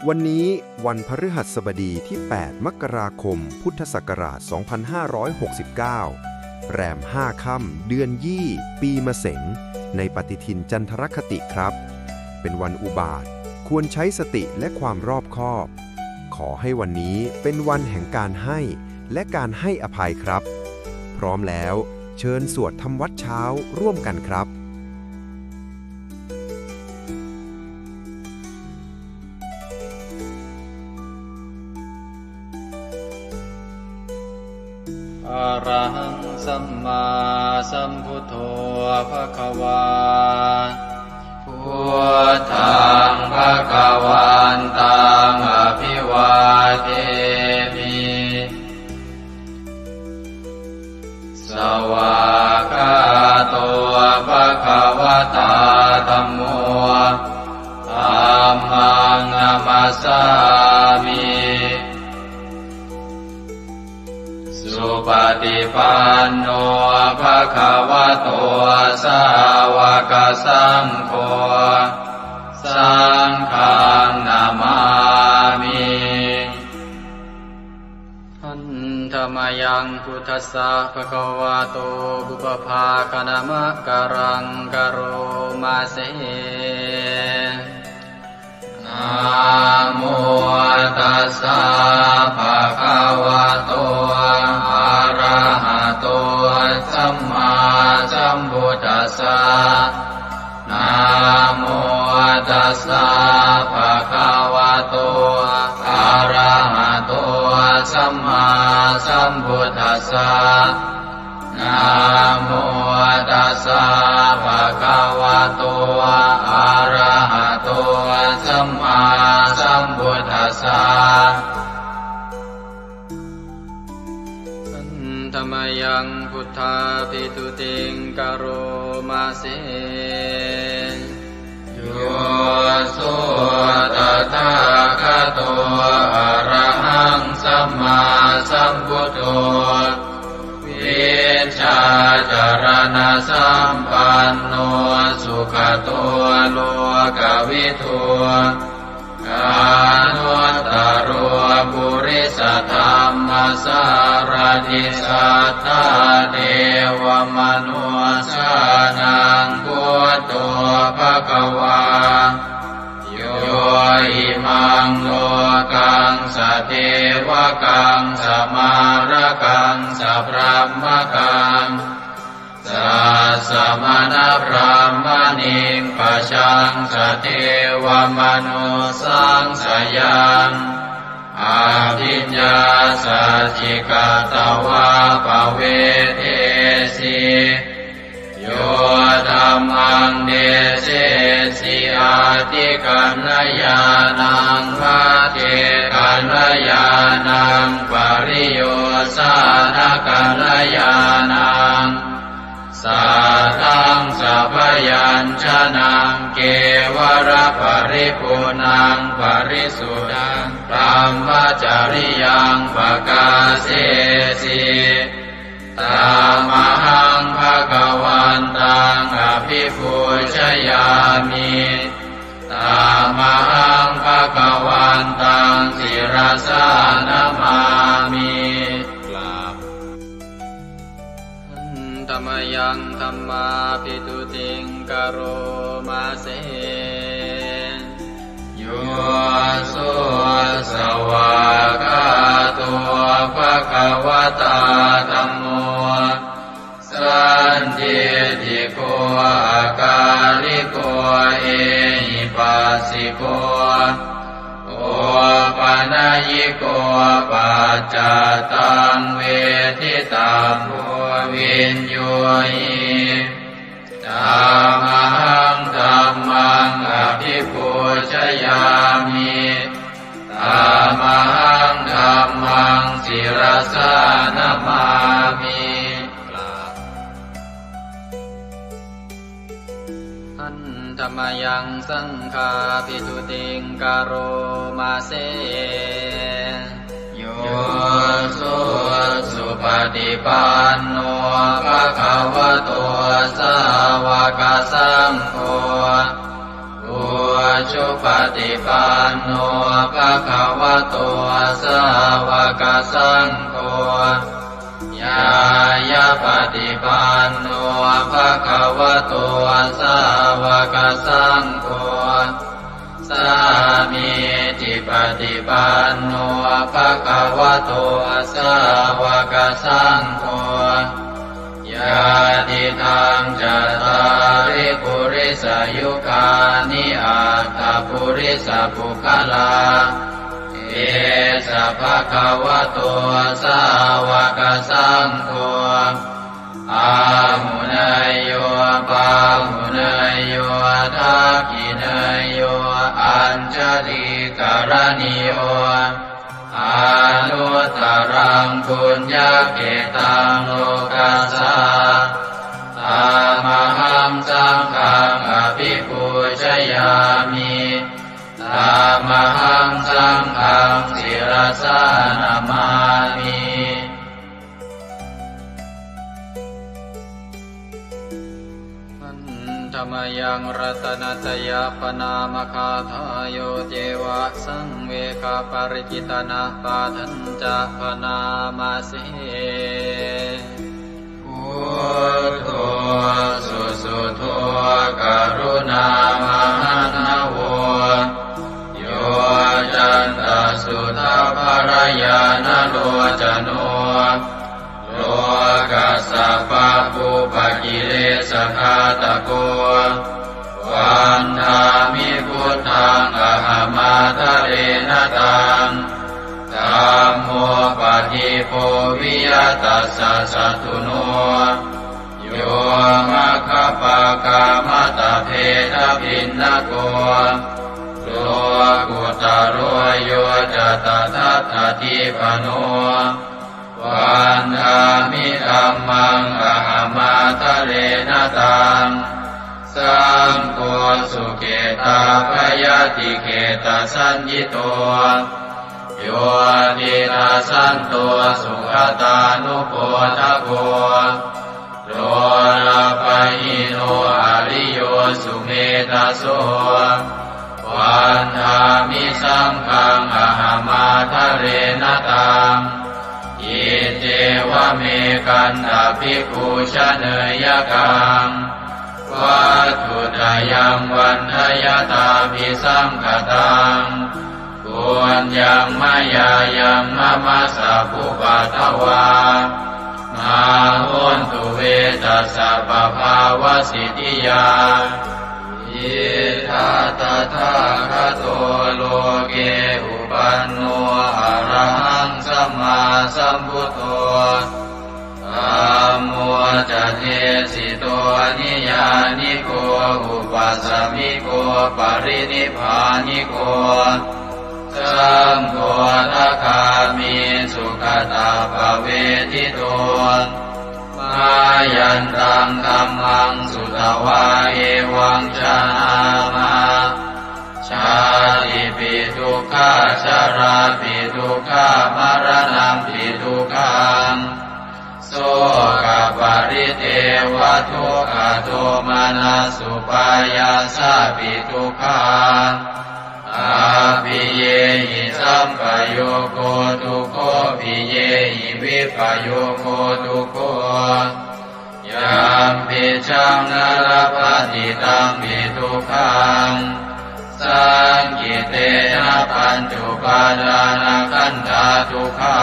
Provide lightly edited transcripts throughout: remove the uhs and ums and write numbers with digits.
วันนี้วันพฤหัสบดีที่ 8 มกราคม พุทธศักราช 2569 แรม 5 ค่ำ เดือนยี่ ปีมะเสง ในปฏิทินจันทรคติครับ เป็นวันอุบาท ควรใช้สติและความรอบคอบ ขอให้วันนี้เป็นวันแห่งการให้และการให้อภัยครับ พร้อมแล้วเชิญสวดทำวัดเช้าร่วมกันครับอะระหังสัมมาสัมพุทโธภควาพุทธังภควันตังอภิวาเทมิสวากขาโตภควตาธัมโมธัมมังนัมสสามิสุปฏิปันโนภะคะวะโตสาวกสังโฆสังฆังนามามิหันธรรมยังพุทธัสสะภะคะวะโตบุปภาคณมะกะรังกะโรมาเสนะโมตัสสะภะคะวะโตอะระหะโตสัมมาสัมพุทธัสสะนะโมตัสสะภะคะวะโตอะระหะโตสัมมาสัมพุทธัสสะนะโมตัสสะภะคะวะโตอะระหะโตสัมมาสัมพุทธัสสะธรรมยังพุทธาภิตุติงกโรมาเสโยสุตถาคโตอะระหังสัมมาสัมพุทโธวิชาจารณะสัมปันโนสุขโตโลกวิทูอนุตตรปุริสธรรมสารถิสัทธาเทวมนุสานังพุทโธภควาโยอิมังโลกังสเทวกังสมารกังสัพพะมะกังสัสสะมณพรหมณิปชังสเทวมนุสังสยังอาภิญญาสัจจิกตวะภเวเทสิโยธัมมังเดเสสิอาติกัณญญาณังภะเทกัณญญาณังปริโยสานกัณญญาณังสัทธังสัพยัญชนะเกวระปริปุณังปริสุทธังธรรมจริยังปกาเสสิตามหังภะคะวันตังอภิปูชยามิตามหังภะคะวันตังศิรสานามามิธรรมยังธัมมาภิตุติงกโรมาเสโยสุสวากขาโตภควตาธัมโมสันทิฏฐิโกอาการิโกเอหิปัสสิโกโอปนัยยิโกปัจจตังเวทิตังโพวินโยหิธัมมังธัมมังอภิปูชยามิธัมมังธัมมังศิรสานามามิธรรมยังสังฆาภิตุติงกโรมาเสโยสุปฏิปันโนภะคะวะโตสาว กสังโฆอุชุปฏิปันโนภะคะวะโตสาวกสังโฆญายะปฏิปันโนภะคะวะโตสาวกสังโฆสามีจิปฏิปันโนภะคะวะโตสาวกสังโฆญาติทังจัตตาริปุริสยุคานิอัตถปุริสปุคลาเอสะภะคะวะโตสาวกสังโฆอาหุนายโยปาหุนายโยทักขินายโยอัญชลิกรณิโยอานุตตรังปุญญเกตังโลกัสสะตามหังสังฆังอภิปูชยามิตามหังสังฆังศิรสานามามิธรรมยังรัตนัตยาปนามคาทายโยเจวะสังเวคาปริจิตนาปาทัญจะปนามาสิพุทโธสุสุโธกรุณามหันนโวโยจันตสุทาภรยานโลจโนโลกัสสะปะปุปกิเลสขาตโกวันธามิพุทธังอหมาทะเรนตังธัมโมปฏิโพวิยตัสสะสัตตุโนโยมะคปะกามตะเพทพินนโกโลกุตโรโยจตทัตถทิปโนวันธามิธัมมังอหมาทะเรนตังสังโฆสุเกตาภยติเกตาสัญญิโตโยตินาสันโตสุขตานุโปทโกโลลาภหิโนอริโยสุเมตโสวันธามิสังฆังอหมาทะเรนตังอิเจวะเมกันตภิกขุชเนยกังวัตถุตยังวันทยตาภิสังคตังปุญญังมายายังมะมะสะภุปัตถวามาหุนตุเวตัสสะปะภาวสิทธิยาอิทัตตะทาคโตโลเกอุปันโนอะระหังสัมมาสัมพุทโธธัมโมจะเทสิโตนิยานิโกอุปัสสมิโกปรินิพพานิโกสังโฆทัคามิสุขตาภเวทิโตมายันตังธัมมังสุตวาเอวังชามาชาติปิทุกขาชาราปิทุกขามรณะปิทุกขังโสกปริเทวทุกขโทมานัสสุปายาสาปิทุกขังอาภิเยหิสัมปโยโคทุกโขภิเยหิวิปโยโคทุกโขยามปิชังนรปฏิตังปิทุกขังสังกิเตนะปัญจุปาทานขันธาทุกขา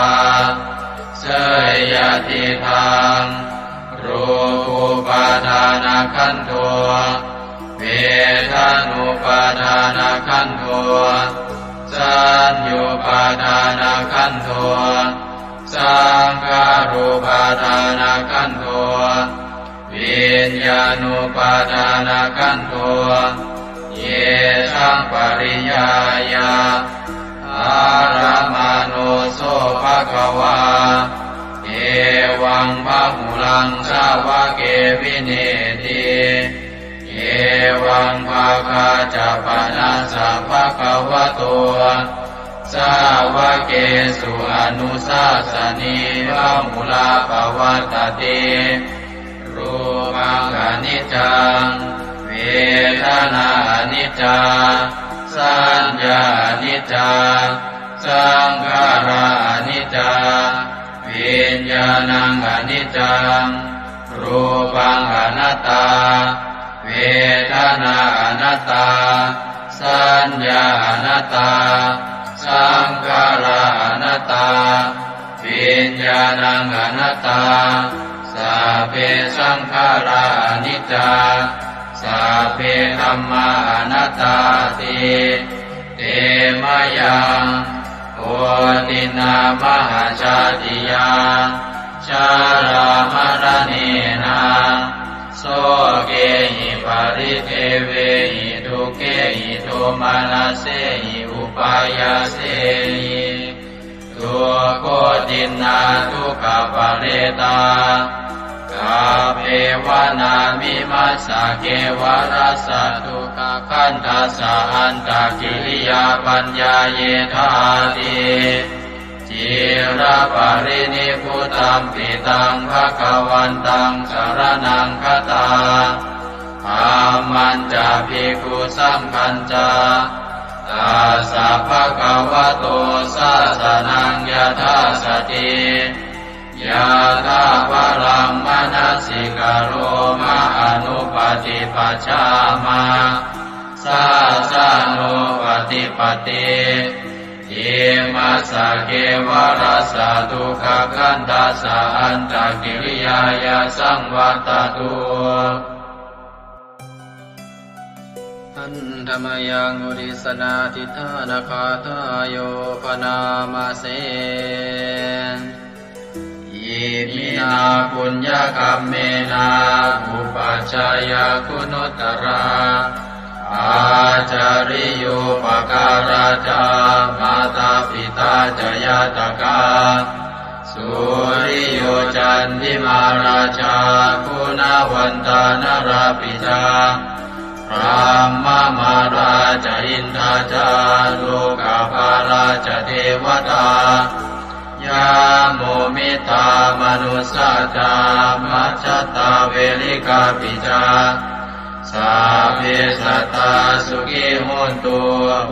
เสยยติทังรูปุปาทานขันโทเวทานุปาทานขันโทสัญญูปาทานขันโทสังขารุปาทานขันโทวิญญาณุปาทานขันโทเยสังปริยายาอารามาโนโสภะคะวาเอวังพะหุลังสาวะเกวิเนติเอวังภาคาจะปนัสสะภะคะวะโตสาวะเกสุอนุสาสนีพะหุลาภวัตติรูปังอนิจ จังเวทนาอนิจจาสัญญาอนิจจาสังขาราอนิจจาวิญญาณังอนิจจังรูปังอนัตตาเวทนาอนัตตาสัญญาอนัตตาสังขาราอนัตตาวิญญาณังอนัตตาสัพเพสังขาราอนิจจาสัพเพธัมมาอนัตตาติเตมะยังโอตินามหาชาติยาชารามรณีนาโสเกหิปาริเทเวหิทุเกหิโทมานาเสหิอุปายาเสหิทุโกตินาทุกขปะเรตากาเภวนามิมัสสะเกวรัสสะทุกขคันทัสสะอันตกิริยาปัญญาเยธาติจิระปรินิพพุตัมปิตังภคะวันตังสรณังคตาอามันจะภิกขุสังฆัญจาตัสสะภะคะวะโตสาสนังยถาสติยะถาปรัมมนัสสิกโรมะอนุปฏิปัชฌามาสาสะโนปฏิปติอิมัสสะเกวรัสสะทุกขคันทัสสะอันตกิริยายาสังวัตตุอันธรรมยังอุริสนาทิฏฐานาคาทายโยปนามาเสอิมินาปุญญกัมเมนาอุปัชฌายาคุณุตตราอาจาริโยปการาจามาตาปิตาจยาตกาสุริโยจันติมาราชาคุณวันตานราปิจาพรหมมาราชอินทราจาโลกาภาราชเทวตายาโมมิตามนุสสาจามัจจตาเวลิกาปิจาสัพเพสัตตาสุขิโหนตุ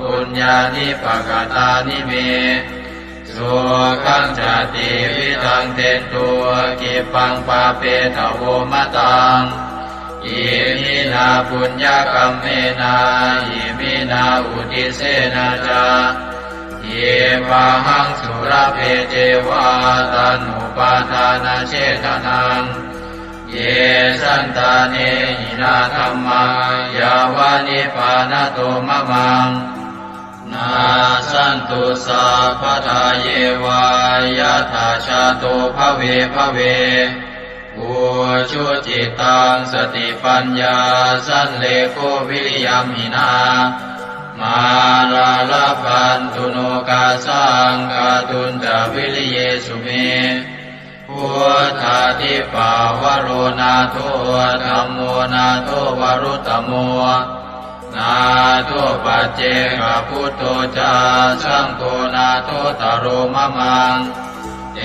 ปุญญานิปกตานิเมสุขังจติวิทังเตตุกิปังปาเปตโวมะตังอิมินาปุญญกัมเมนาอิมินาอุทิเสนาจาเยปะหังสุรเพเจวาตันุปาทานาเชตนังเยสันตาเนหินาธัมมายาวานิปานโตมะมังนาสันตุสัพพทาเยวายะถาชาโตภเวภเวอุชุจิตังสติปัญญาสันเลโกวิริยัมหินามาลาลาพันตุโนกาสังกาตุนจาวิริเยสุเมพุทธาทิปาวโรนาโทธัมโมนาโทวรุตตโมนาโทปัจเจกพุทโธจาสังโฆนาโทตโรมะมังเอ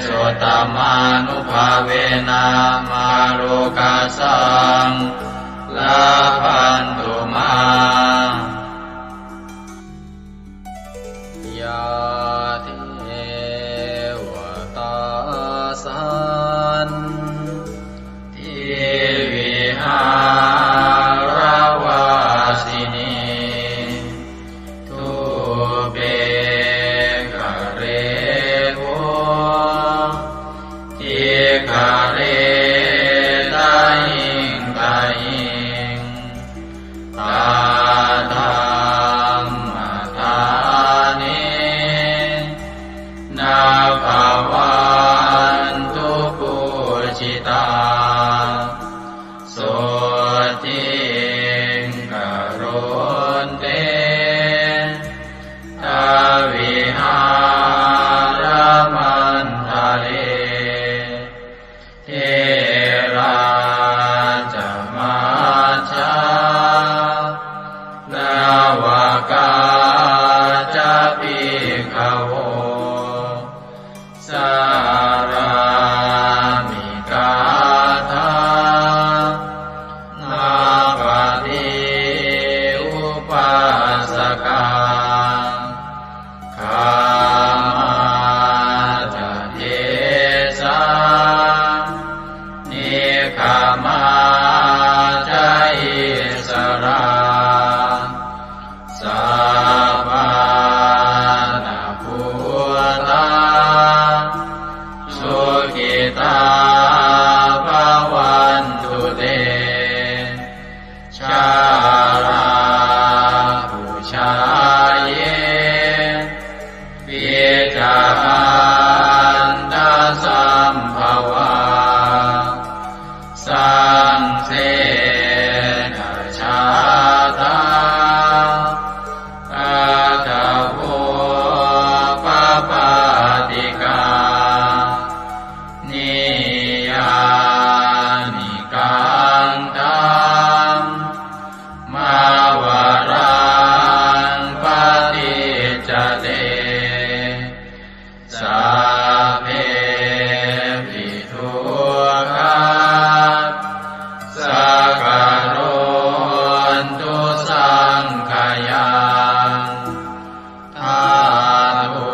โสตมานุภาเวนะมาโลกาสังลาพันตุมายาเทวตาสันทิวิหารวาสินีทุเปกะเรโวทิกะเรตาหิงตาหิง มาจาอิสราสัพพานาภูตาสุขิตาภวันตุเตชาราภูชายเยปิจาอันตสัมภวาสังเสนะชาตาอาตาโภปปาติกานิยานิกังตัมมาวารังปฏิจจเตสัพเพปิทุกขาสักการนตุสังขยังทาตุ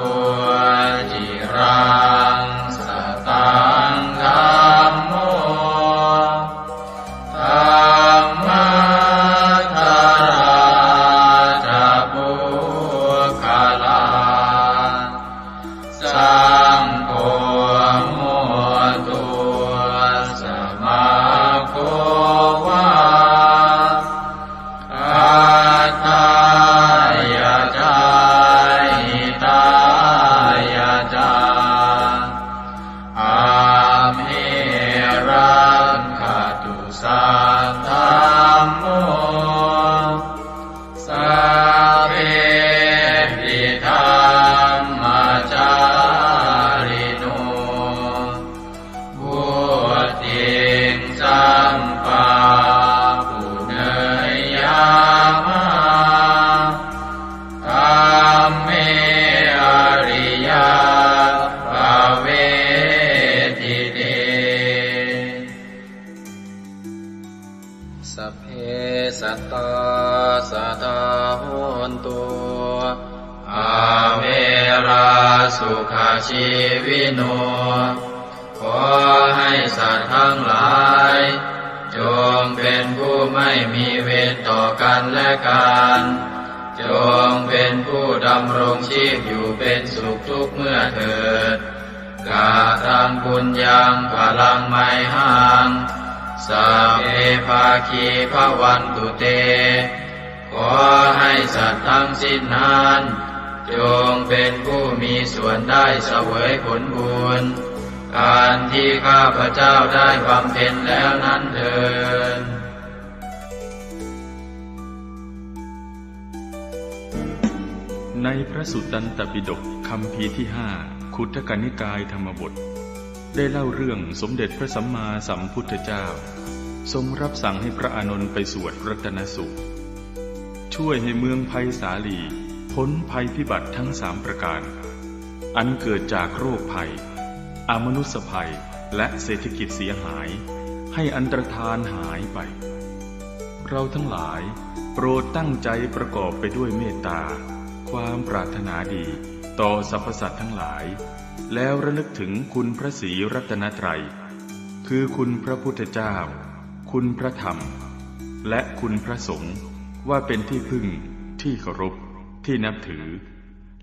จิรังสตังธัมโมธัมมัทธาราจะปุคลาสังโฆโมตุสมาโควาอัตตายาจาหิตายาจาอาเมรังคตุสัทธัมโมสัพเพปิธัมมาจาริโนพุทธิงสัมปาปุเนยยามะธัมเมอริยภเวทิเตสัพเพสัตตาสัทธาโหนตุอาเวราสุขาชีวิโนขอให้สัตว์ทั้งหลายจงเป็นผู้ไม่มีเวรต่อกันและกันจงเป็นผู้ดำรงชีพอยู่เป็นสุขทุกเมื่อเถิดกาตังปุญญังพลังไมหังสัพเพภาคีภวันตุเตขอให้สัตว์ทั้งสิ้นนั้นจงเป็นผู้มีส่วนได้เสวยผลบุญการที่ข้าพเจ้าได้บำเพ็ญแล้วนั้นเถิด ในพระสุตตันตปิฎกคัมภีร์ที่5คุตกนิกายธรรมบทได้เล่าเรื่องสมเด็จพระสัมมาสัมพุทธเจ้าทรงรับสั่งให้พระอานนท์ไปสวดรัตนสูตรช่วยให้เมืองไผ่สาลีพ้นภัยพิบัติทั้ง3ประการอันเกิดจากโรคภัยอมนุษยภัยและเศรษฐกิจเสียหายให้อันตรธานหายไปเราทั้งหลายโปรดตั้งใจประกอบไปด้วยเมตตาความปรารถนาดีต่อสรรพสัตว์ทั้งหลายแล้วระลึกถึงคุณพระศรีรัตนตรัยคือคุณพระพุทธเจ้าคุณพระธรรมและคุณพระสงฆ์ว่าเป็นที่พึ่งที่เคารพที่นับถือ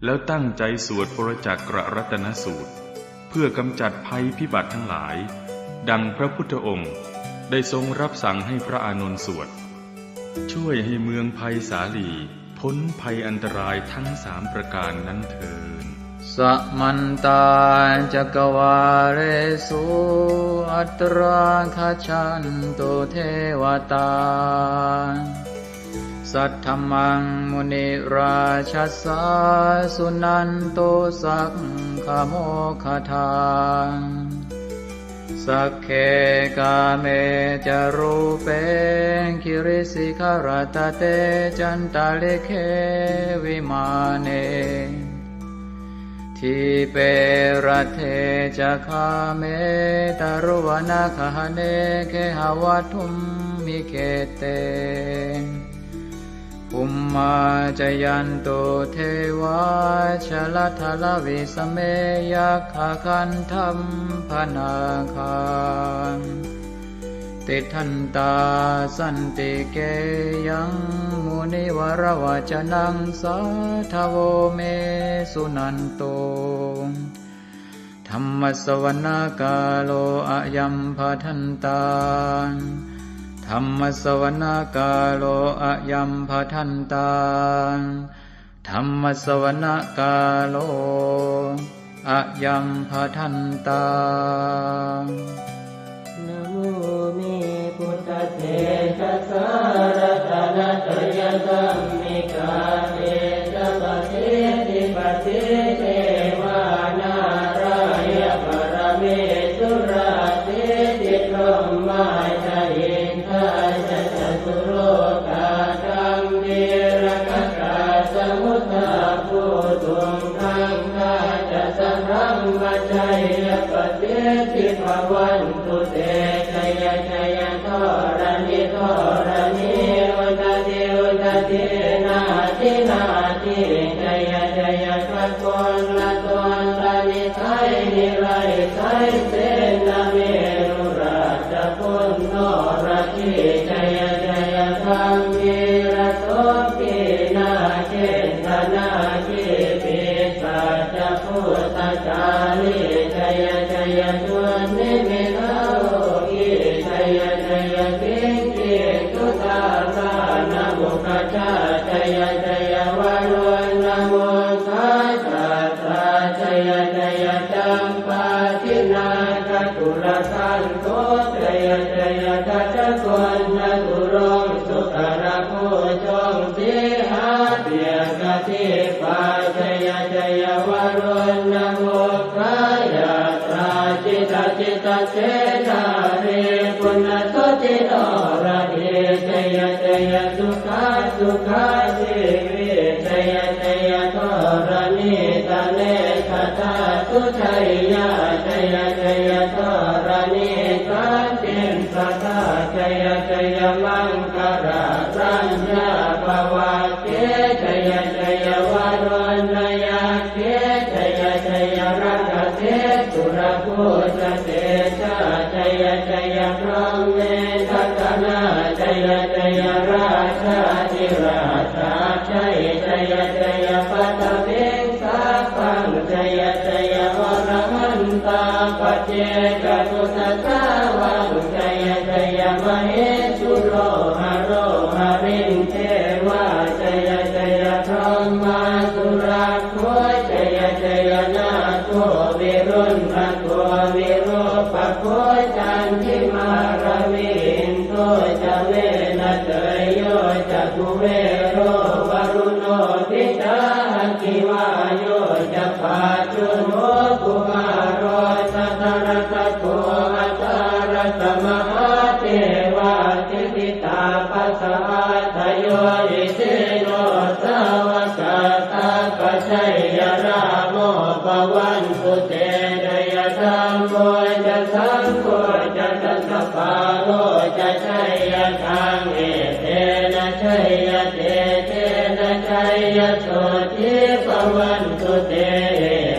แล้วตั้งใจสวดปรจักรรัตนสูตรเพื่อกำจัดภัยพิบัติทั้งหลายดังพระพุทธองค์ได้ทรงรับสั่งให้พระอานนท์สวดช่วยให้เมืองไผ่สาลีพ้นภัยอันตรายทั้ง3ประการนั้นเถิด สัมมันตาจักวาเรสุอัตราคชันตุเทวตาสัทธมังมุนิราชสาสุนันโตสักขโมคทาสักเคกาเมจารูเปคิริสิขารตเตจันตาเลเควิมาเนทิเปรัเทจะคาเมตารุวนาคหเนเคหวัตุมมิเกเตภุมมาจยันโตเทวาชลทลวิสเมยัคขคันธัมพนาคัง ติทันตาสันติเกยังมุนิวรวจนังสาทโวเมสุนันโตธัมมสวนาคาโลอะยัมภทันตาธัมมสวนาคาโลอะยัมภทันตาธัมมสวนาคาโลอะยัมภทันตานะโมเมพุทธเถระสารตนะตยสัมมิกาเตสะปะเทติปะเทเทวานารายะปรเมสุราเทติพรหมาจายินทาจะจตุโลกาธัมเมระกะกาสมุทธาภูตุงทังคาจะสังฆัมมะชัยยะปะเทติภวันตุเตชัยชัยทรณิทรณิอุตติอุตตินาทินาทิชัยชัยพระโกนละตนละนิไทยนิไรไทยเสนาเมรุราชพุนโนราชิชัยชัยธรรมิระโสปินาเจตนาจิปิสัจพุทธจาริชัยชัยตุนิมิตาโลกิชัยชัยปิงกิตุตาสานะมุขจาชัยชัยวารุณโมทัสสะชัยชัยจัมปาทินาคตุลสันโตชัยชัยทัจจกุณตุรงสุขระโคจงสิหาเปียกติปาชัยชัยวารุณโมกายตราจิตจิตเสนาเรปุณโสติโนระเดชัยชัยสุขาสุขาสิวิชัยชัยทรณิตาเนคตาสุชัยยะชัยชัยทรณิสันติสัทธาชัยชัยมังคารารัญญาภวะเกชัยชัยวารุณยาเกชัยชัยรักเทสุรภูสเตชะชัยชัยพรหมเมทัตนาชัยชัยราชาธิราชาชัยชัยชัยปัตตเวงสาปังชัยชัยวรหันตาปัจเจกตุสัตตาวังชัยชัยมเหสุโรหะโรหะริงเทวาชัยชัยพรหมาสุราโคชัยชัยนาโควิรุณภโควิโรปโคจันทิมาระวินโตจะเวนะเตยโยจะกุเวโรวรุโนทิจาคิวาโยจะปาจุโนกุมารโรสัตรตะโกอัตารตมหาเทวาทิติตาปัสสะทโยอิเสโนสาวกตาปัจฉัยยราโมปวันตุเตดยธรรมโมจะสังโฆจะสัสสะปาโลจะชัยยะทางเอเตนะชัยยะเตเตนะชัยยะโสติปวันตุเต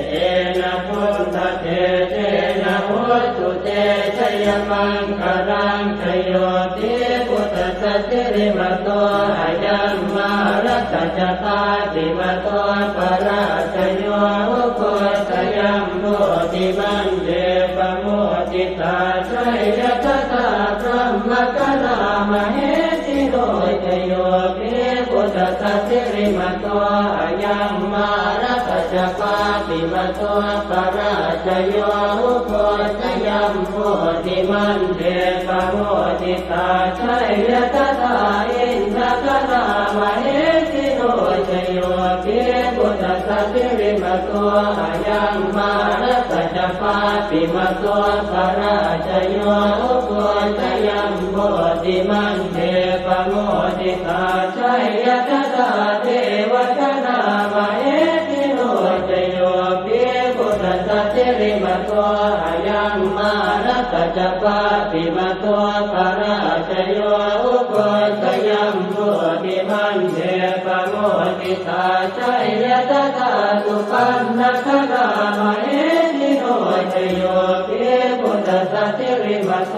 เตนะพุทธเตเตนะโหตุเตชัยมังคารังชโยติพุทธสัจจิริมโตอายัมมารัตจตาติมโตปราชโยโคสยัมโมติมันเดปโมติตาชัยยะตถาพรหมกนามเหสิโรชโยปิพุทธสัจจิริมโตอายัมมารัตจปาติมโตปราชโยโคสยัมโมติมันเดปโมติตาชัยยะตถาอินทกนามเหสิโรชโยปิพุทธสัจจิริมโตอายัมมารัตจปาติมโตปราชโยโคสยัมโมติมันเดปโมติตาชัยยะตถาเทวตนามเหสิโรชโยปิพุทธสัจจิริมโตอายัมมารัตจปาติมโตปราชโยโคสยัมโมติมันเดปโมติตาชัยยะตถาสุปันนคนามเหสิโรชโยปิพุทธสัจจิริมโต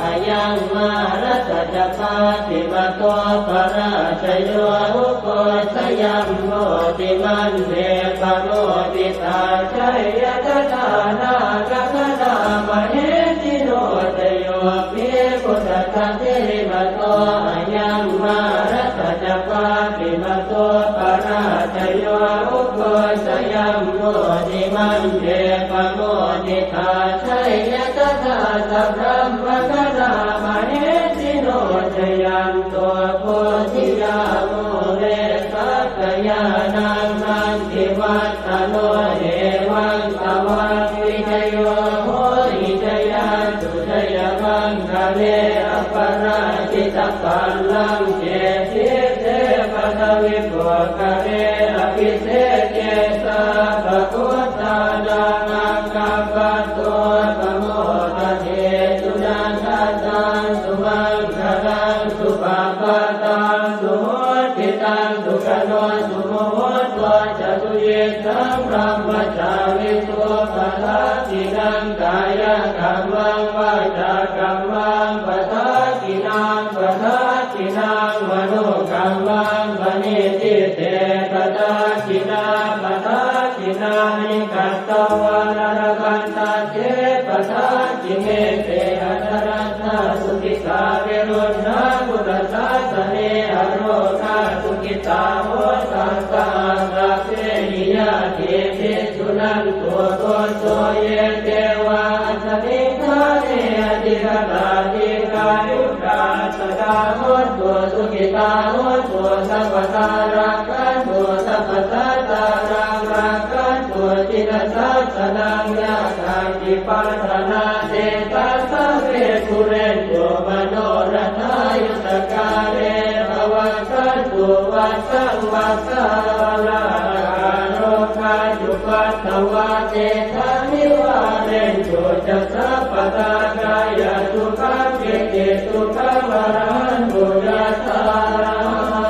อายัมมา รัตจัปาติมาโตปราชโยอุโกชยัมโมติมันเนปโมติตาชัยยะทานากัคณามเหติโนตโยภิพุทธะเทมาโตอายัมมารัตจัปาติมาโตปราชโยอุโกชยัมโมติมันเนปโมติตาชัยยะทาสัพพะมะคะนามเหติโนตยัมโตโพธิยาโมเรสักยานังนันติวัตตโนเอวังตวังวิจโยโหหิจยาสุจยมังคะเลอปราชิตปัลลังเจติเตปะทวิปุคะเลอภิเศษเจสะภะพุทธานังอังคัปปะโตปะโมทะเทสุนันทตังสุมังคลังสุปะปะตังสุโหติตังสุขโนสุโมโหตัวจตุเยสังพรหมจาริตัวปะทัสสินังกายกัมมังวาจากัมมังปะทัสสินังปะทัสสินังมโนกัมมังปณิทิเตปะทัสสินังปะทัสสินังนิกัตตวานรกันตเจปะทัสสิเมเตอัตรัตถสุขิตาเวรุณาพุทธศาสเนอโรคาสุขิตาโหตัสสะสัพเพหิยะเทติสุนันตัวโตโตเยเทวาสมิทาเนอติกตาติกายุกาสกาโหตัวสุขิตาโหตัวสัพพตารักขันตัวสัพพตาตารักขันตัวจิตสัสสนังยาคาติปัฏนาเตตัสสะเวทุเรนโยมโนรัตายุตกาเรภวัตสันตุวัสสังวัสสาลาโรคาจุปัตตวะเตทานิวาเรนโยจัสสะปะตากายสุขังเกติสุขังวรันตุยัสสะ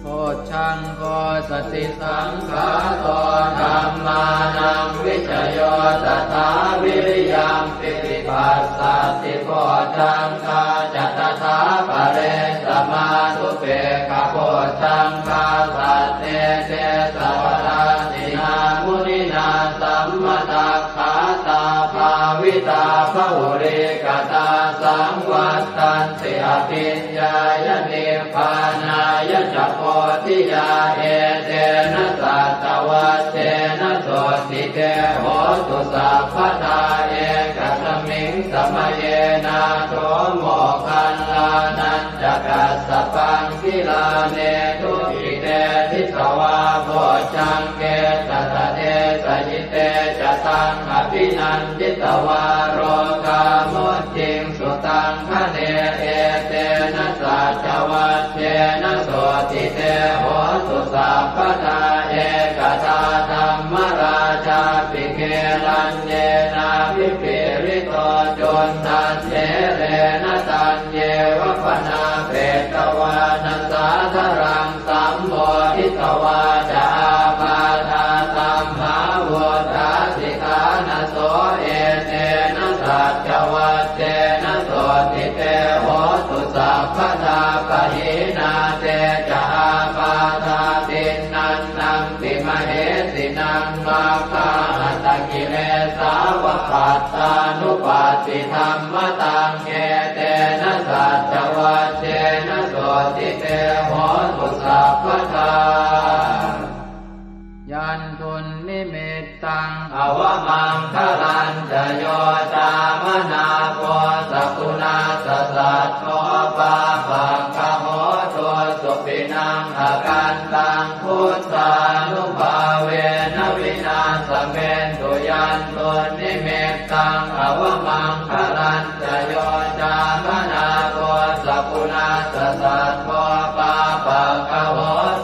โพชังโพสติสังขาโตธัมมานังวิจโยตถาวิริยังปิติปัสสัตติโพชังคาจัตถาปะเรสมานุเปกขโพชังคาสัตเตเตสวะราตินามุนินาสัมมตัคขาตาภาวิตาภุริกตาสังวัตตันติอภิญญายนิพพานายจักโพธิยาเอเตนะสัตวัตเตนะโสติเตโหตุสัพพทาเอกสมิงสมเยนาโทโมคันลานันจกัสสปังกิลาเนทุอิเตทิสวาโพชังเกตตะเตสยิเตจะตังอภินันทิตวาโรกามุจิงสุตังคะเนเอเตนะสัจวัตเตนะโสติเตโหตุสัพพทาเอกตาธัมมราชาปิเกลันเยนาภิปิริโตจนทันเจเรนะตันเยวะปนาเปตวานัสสาธรังสัมโมทิตวาจาปาทาสัมภาวทาสิกานะโสเอเตนะสัจวัตเตนะโสติเตโหตุสัพพทาปะหินาเตจาปาทาตินันนังติมเหสินังมาคาหัตกิเลสาวปัตตานุปัสสิธรรมตังเกเตนะสัจวัตเตนะโสติเตโหตุสัพพทายันทุนนิมิตตังอวมังคลันจะโยตามนาโพสกุณาสสัตโตปาปังคโหตัวสุปินังอาการตังพุทธานุภาเวนะวินาสเมนตุยันตุนนิมิตตังอวมังคลันจะโยตามนาโพสกุณาสสัตโตปาปังคโห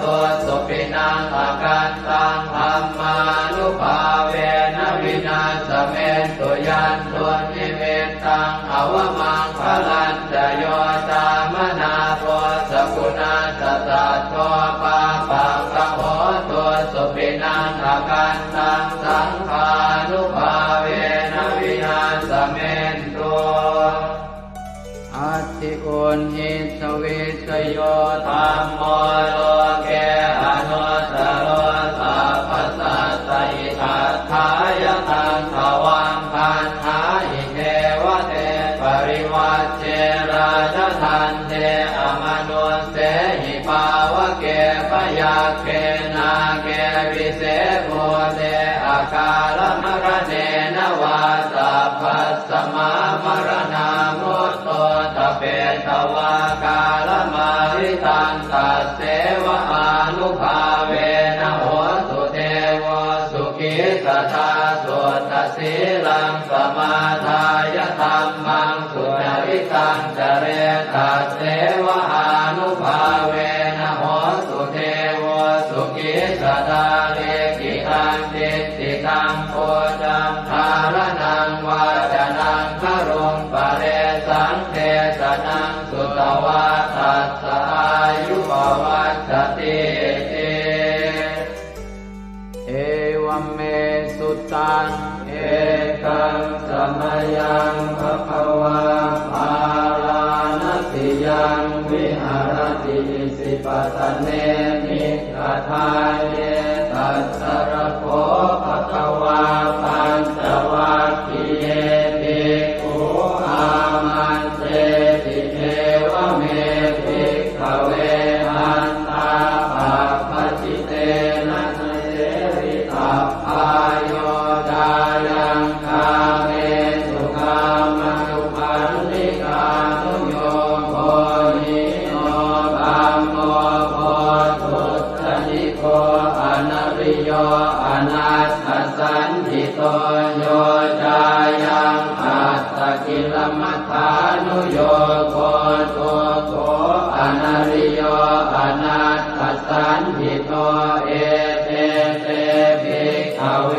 ตัวสุปินังอาการตังธัมมานุภาเวนะวินาสเมนตุยันตุนิเมตตังอวมังคลันจะโยตามนาโพสกุณาสสัตโตปาปังคโหตุ ณหิสวิสโยธัมโมโลเกอนุตตโรสัพพสัตตอิทัฏฐายตังภวังคันหาอิเทวเตปริวัชเชราชทันเทอมนุสเสหิภาวะเกปยาเกนาเกวิเศษโมเตอาการมรเนนวาสัพพสมามรณามุตโตตเปตวากาลมาริตันตัสเสวะอานุภาเวนะโหสุเทวสุขิสตาสุตสีลังสมาทายธัมมังสุจริตังจเรตัสเสวะอานุภาเวนะโหสุเทวสุขิสตาเลกิตังติติตังโพจังทารนังวาจนังครุงปะเรสังเทสนังสุตวาทัสสะอายุปวัฏฏติเอวัมเมสุตังเอกังสมยังภควาภาลานติยังวิหารติสิปตเนมิกทายเยตัสสรโคภควาปัญจวัคคีย์เยภิกขุอามันเตติเทวเมภิกขเวอันตาปัปปจิเตนะเสวิตัพพายโยดายังคาเมสุขามนุปันติกานุโยโคหิโนธัมโมโพธุตติโกอนัริโยอนัตถสันติโตโยจายังอัตตกิลมัฏฐานุโยโคตุโกอนัริโยอนัตถสันติโตเอเตเตภิกขเว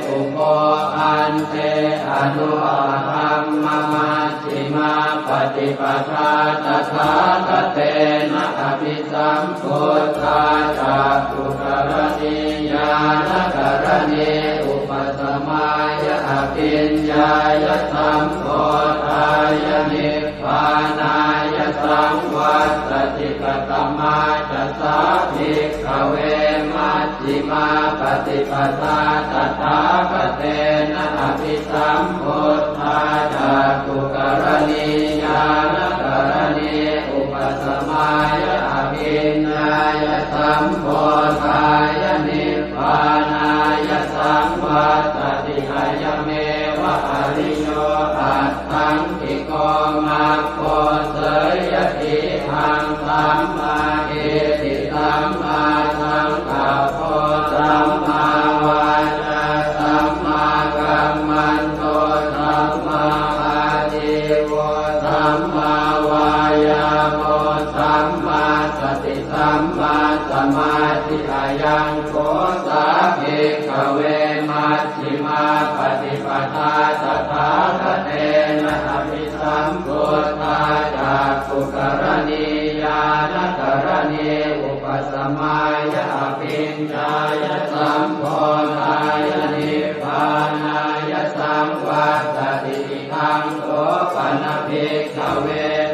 อุโภอันเตอนุธัมมมัชฌิมาปฏิปทาตถาคเตนะอภิสัมพุทธาจักขุกรณีญาณกรณีอุปสมายะอภิญญายะสัมโพธายะนิพพานายะสังวัตติกตมาจัสสะภิกขเวมัชฌิมาปฏิปทาตถาคเตนะอภิสัมพุทธาจักขุกรณีญาณกรณีอุปสมายะอภิญญายะสัมโพธายะนิพพานายะสังวัตติกายเมวะอริโยอัตถังกิโกมัคโคเสยติหังสัมมาเอติสัมมาสังกัปโปสัมมาวาจาสัมมากัมมันโตสัมมาอาชีวะสัมมาวายาโมสัมมาสติสัมมาสมาธิอายังโกสาภิกขเวมัชฌิมาปฏิปทาตถาคเตนะอภิสัมพุทธาจักขุกรณีญาณกรณีอุปสมายะอภิญญายะสัมโพธายะนิพพานายะสังวัตติทังโสปนภิกขเว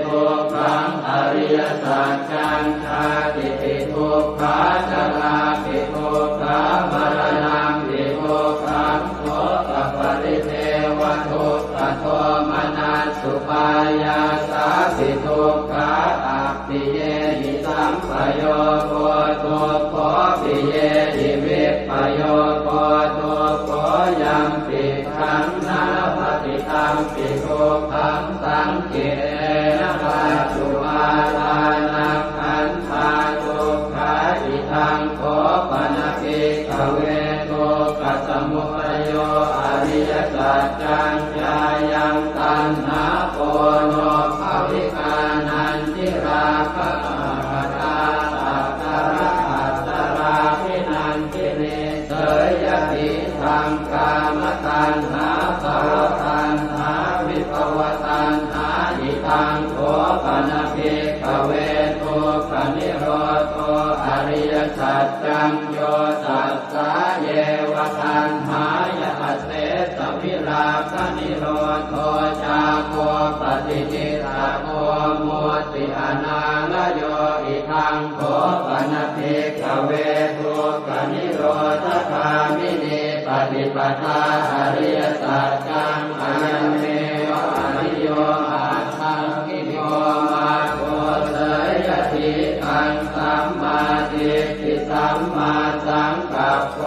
ทุกขังอริยสัจจังชาติปิทุกขาจราปิทุกขามรณะปิทุกขังโสตปริเทวทุกขโทมนัสสุปายาสาปิทุกขาอัปปิเยหิสัมปโยโคทุกขปิเยหิวิปปโยโคทุกขยังปิขังนาปฏิตังปิทุกขังสังเกนะปัจจุบันทานังขันธาทุกขาอิทังโคปนภิกขเวทุกขสมุทัยโยอริยสัจจังญายังตัณหาโกโนภวิกานันทิราคะปัตตาสัตตระอัตตราภินันทิเนเสยติทังกามตัณหาภวตัณหาวิภวตัณหาอิทังโคปนภิกขเวทุกขนิโรธอริยสัจจังโยตัสสะเยวะตัณหายะเสสวิราคะนิโรธจาโคปฏิจิตาโคมุติ ปิอนาลโยอิทังโขปนภิกขเวทุกขนิโรธคามินีปฏิปทาอริยสัจจังอายันเมวะอริโยอาทังกิโยมาโกเสยทิทังสัมมาทิฏฐิสัมมาสังกัปโป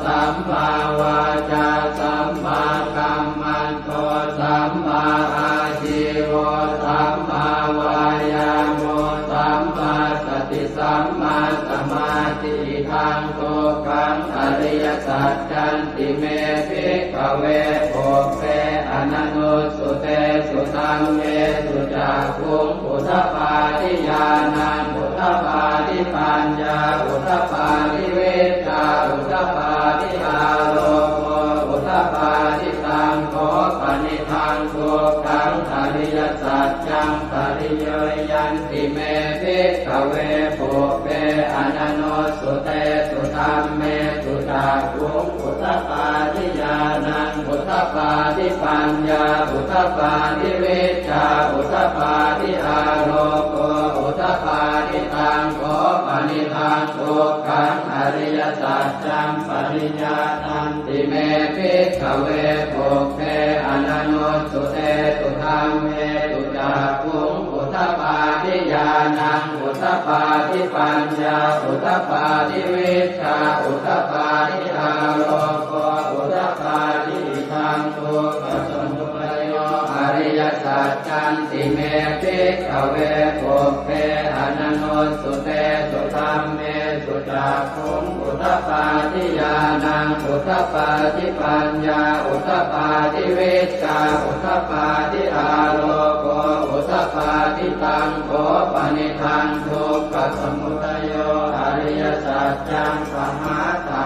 สัมมาวาจาสัมมากัมมันโตสัมมาอาชีวะสัมมาวายาโมสัมมาสติสัมมาสมาธิทังโตกังอริยสัจจันติเมภิกขเวโภเปอนันโนสุเตสุตังเมสุจักขุงอุทธปาทิญาณังอุทธปาทิปัญญาอุทธปาทิเวชาอุทธปาทิอาโลโกอุทธปาทิตังโขปนิทังโกกังอริยสัจจังปริโยยันติเมภิกขเวโภเปอนันโนสุเตสุธัมเมสุจักขุงอุทธปาทิญาณังอุทธปาทิปัญญาอุทธปาทิเวชาอุทธปาทิอาโลโกอุทธปาทิตังโขปนิทังโกกังอริยสัจจังปริญญาตันติเมภิกขเวโภเปอนันโนสุเตสุธัมเมสุจักขุงอุทธปาทิญาณังอุทธปาทิปัญญาอุทธปาทิเวชาอุทธปาทิอาโลโกอุทธปาทิทังโกปัสสมุปโยอริยสัจจันติเมภิกขเวโภเปอนันโนสุเตสุธัมเมสุจักขุงอุทธปาทิญาณังอุทธปาทิปัญญาอุทธปาทิเวชาอุทธปาทิอาโลโกอุทธปาทิตังโขปนิทังทุกขสมุทัยโยอริยสัจจังปหาตา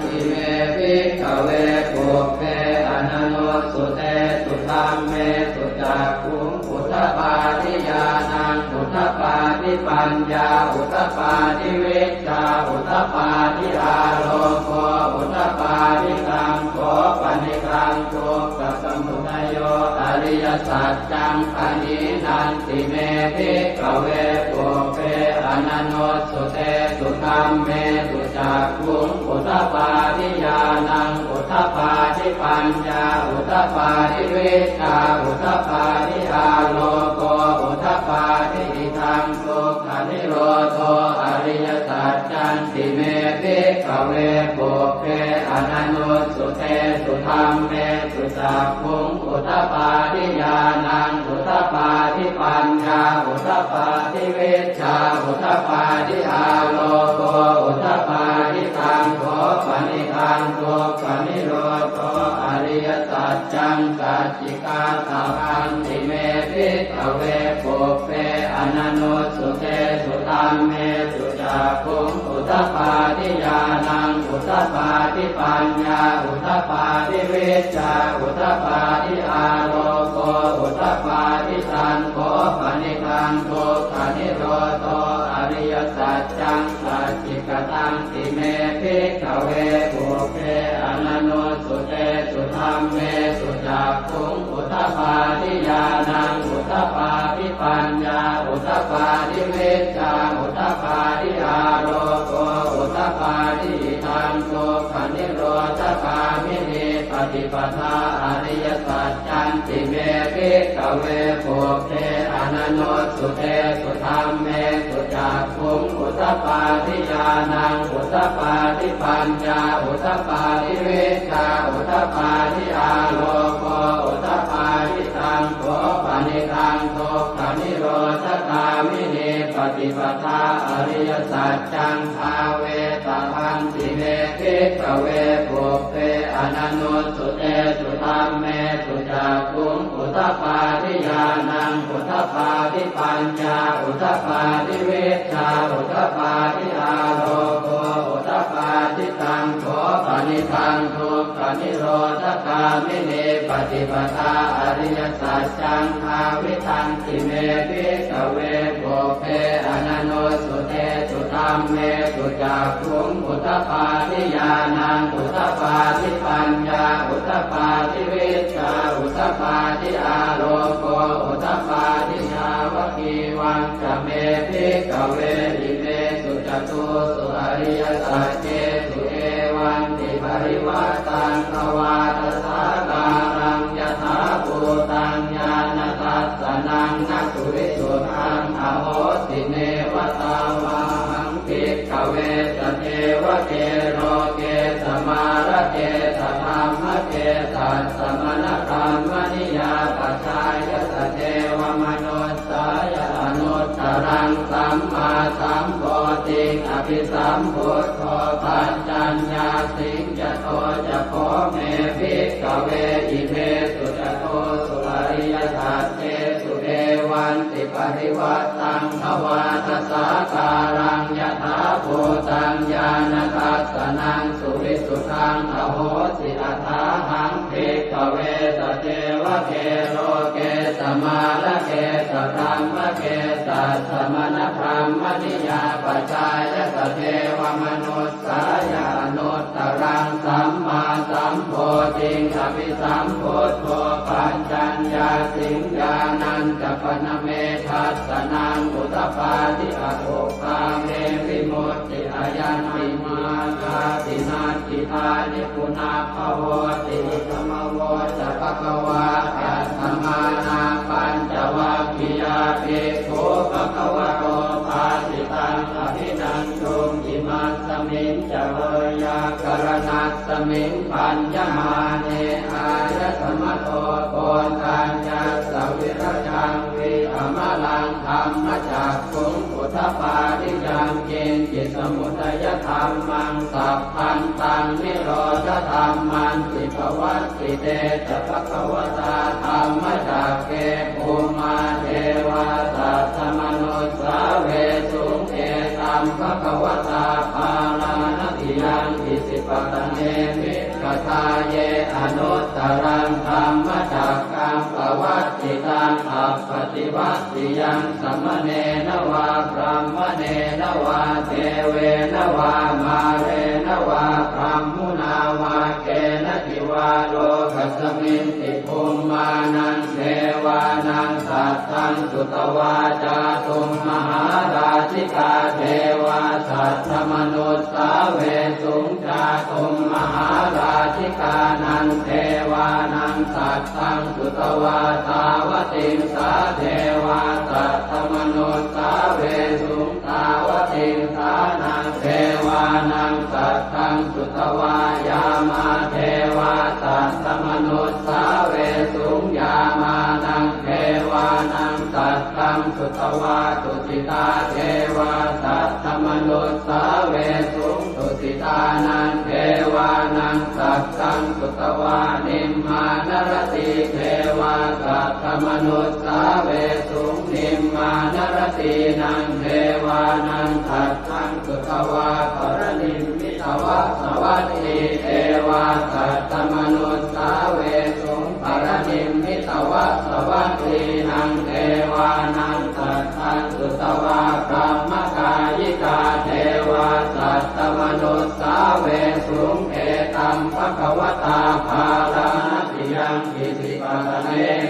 ทิเมภิกขเวโภเปอนันโนสุเตสุธัมเมสุจักขุงอุทธปาทิญาณังอุทธปาทิปัญญาอุทธปาทิเวชาอุทธปาทิอาโลโกอุทธปาทิตังโขปนิทังทุกขสมุทัยโยอริยสัจจังปณินันติเมภิกขเวโภเปอนันโนสุเตสุธัมเมสุจักขุงอุทธปาทิญาณังอุทธปาทิปัญญาอุทธปาทิเวชาอุทธปาทิอาโลโกอุทธปาทิทังทุกขนิโรโธอริยสัจจันติเมภิกขเวโภเปอนันโนสุเตสุธัมเมสุจักขุงอุทธปาทิญาณังอุทธปาทิปัญญาอุทธปาทิเวชาอุทธปาทิอาโลโกอุทธปาทิตังโขปนิทังทุกขนิโรโธอริยสัจจังสัจจิกาตาคันติเมภิกขเวโภเปอนันโนสุเตสุธัมเมสุจักขุงอุทธปาทิญาณังอุทธปาทิปัญญาอุทธปาทิเวชาอุทธปาทิอาโลโกอุทธปาทิตังโขปนิทังทุกขนิโรโธอริยสัจจังสัจจิกตังติเมภิกขเวโภเปอนันโนสุเตสุธัมเมสุจักขุงอุทธปาทิญาณังอุทธปาทิปัญญาอุทธปาทิเวชาอุทธปาทิอาโลโกอุทธปาทิทังทุกขนิโรธคามินีปฏิปทาอริยสัจจันติเมภิกขเวโภเปอนันโนสุเตสุธัมเมสุจักขุงอุทธปาทิญาณังอุทธปาทิปัญญาอุทธปาทิเวชาอุทธปาทิอาโลโกอุทธปาทิตังโขปนิทังทุกขนิโรธคามินีปฏิปทาอริยสัจจังภาเวตพันติเมภิกขเวโภเปอนันโนสุเตสุธัมเมสุจักขุงอุทธปาทิญาณังอุทธปาทิปัญญาอุทธปาทิเวชาอุทธปาทิอาโลโกอุทธปาทิตังโขปนิทังทุกขนิโรธคามินีปฏิปทาอริยสัจจังภาวิทันติเมภิกขเวโภเปอนันโนสุเตสุธัมเมสุจักขุงอุทธปาทิญาณังอุทธปาทิปัญญาอุทธปาทิเวชาอุทธปาทิอาโลโกอุทธปาทิชาวกีวา วังจะเมภิกขเวอิเมสุจตุสุอริยสัจเจสุเอวันติปริวัตตังภวาทสาการังยถาภูตังญาณทัสสนังนัสสุวิสุทธังอโหสิเนวตาวาหังภิกขเวสเทวเกโรเกสมาระเกสธรรมเกสัสสมณธรรมนิยาปัจจายสเทวมนุสสายอนุตตรังสัมมาสัมโพธิอภิสัมพุทโธปัญจัญญาสิงจโตจะโพเมภิกขเวอิเมสุจโตสุอริยสัจเจสุเอวันติปริวัตตังภวาทสาการังยถาภูตังญาณทัสสนังสุวิสุทธังอโหสิอัฏฐาหังภิกขเวสเทวเกโลเกสมาระเกสธรรมเกสัสสมณธรรมนิยาปัจจายสเทวมนุสสายานุตตรังสัมมาสัมโพธิอภิสัมพุทโธปัญจัญญาสิงญาณัญจปนเมทัสสนังอุตตปาทิอโภคาเมวิมุตติอายันติมาคาตินาติธานิปุนาภโวติธรรมโวจะภควาอัตถมานาปัญจวัคคียาภิกขุภควโตภาสิตังอภินันตุอิมัสสมิงจะเวยากรณัสสมิงปัญญมาเนอายสมโตโกนทัญญาสวิรจังวิอมลังธรรมจักขุงพุทธปาทิยังเกณฑ์จิตสมุทัยธรรมังสัพพันตังนิโรธธรรมันติภวัตติเตจะภควตาธรรมจักเกภูมาเทวาสัตตมนุสสาเวสุงเอตัมภควตาภาลานติยังอิสิปตเนมิกทาเยอนุตตรังธรรมจักกังปวัตติตังอัปปติวัตติยังสัมมเนนวาพรหมเนนวาเทเวนวามาเรนวาพรหมุนาวาเกณทิวาโลกัสมินติภูมานังเทวานังสัตตังสุตวาจาตุมมหาราชิกาเทวาสัตตมนุสสาเวสุงจาตุมมหาราชิกานังเทวานังสัตตังสุตวาตาวติงสาเทวาสัตตมนุสสาเวสุงตาวติงสานังเทวานังสัตตังสุตวายามาเทวาสัตตมนุสสาเวสุงยามานังเทวานังสัตตังสุตวาตุติตาเทวาสัตตมนุสสาเวสุงตุติตานังเทวานังสัตตังสุตวานิมมานรติเทวาสัตตมนุสสาเวสุงนิมมานรตินังเทวานังสัตตังสุตวาปรนิมมิตวะสวัสดีเทวาสัตตมนุสสาเวสุงปรนิมมิตวะสวัสดีนังเทวานังสัตตังสุตวาพรหมกายิกาเทวาสัตตมนุสสาเวสุงเอตัมภควตาภาลานติยังอิสิปตเน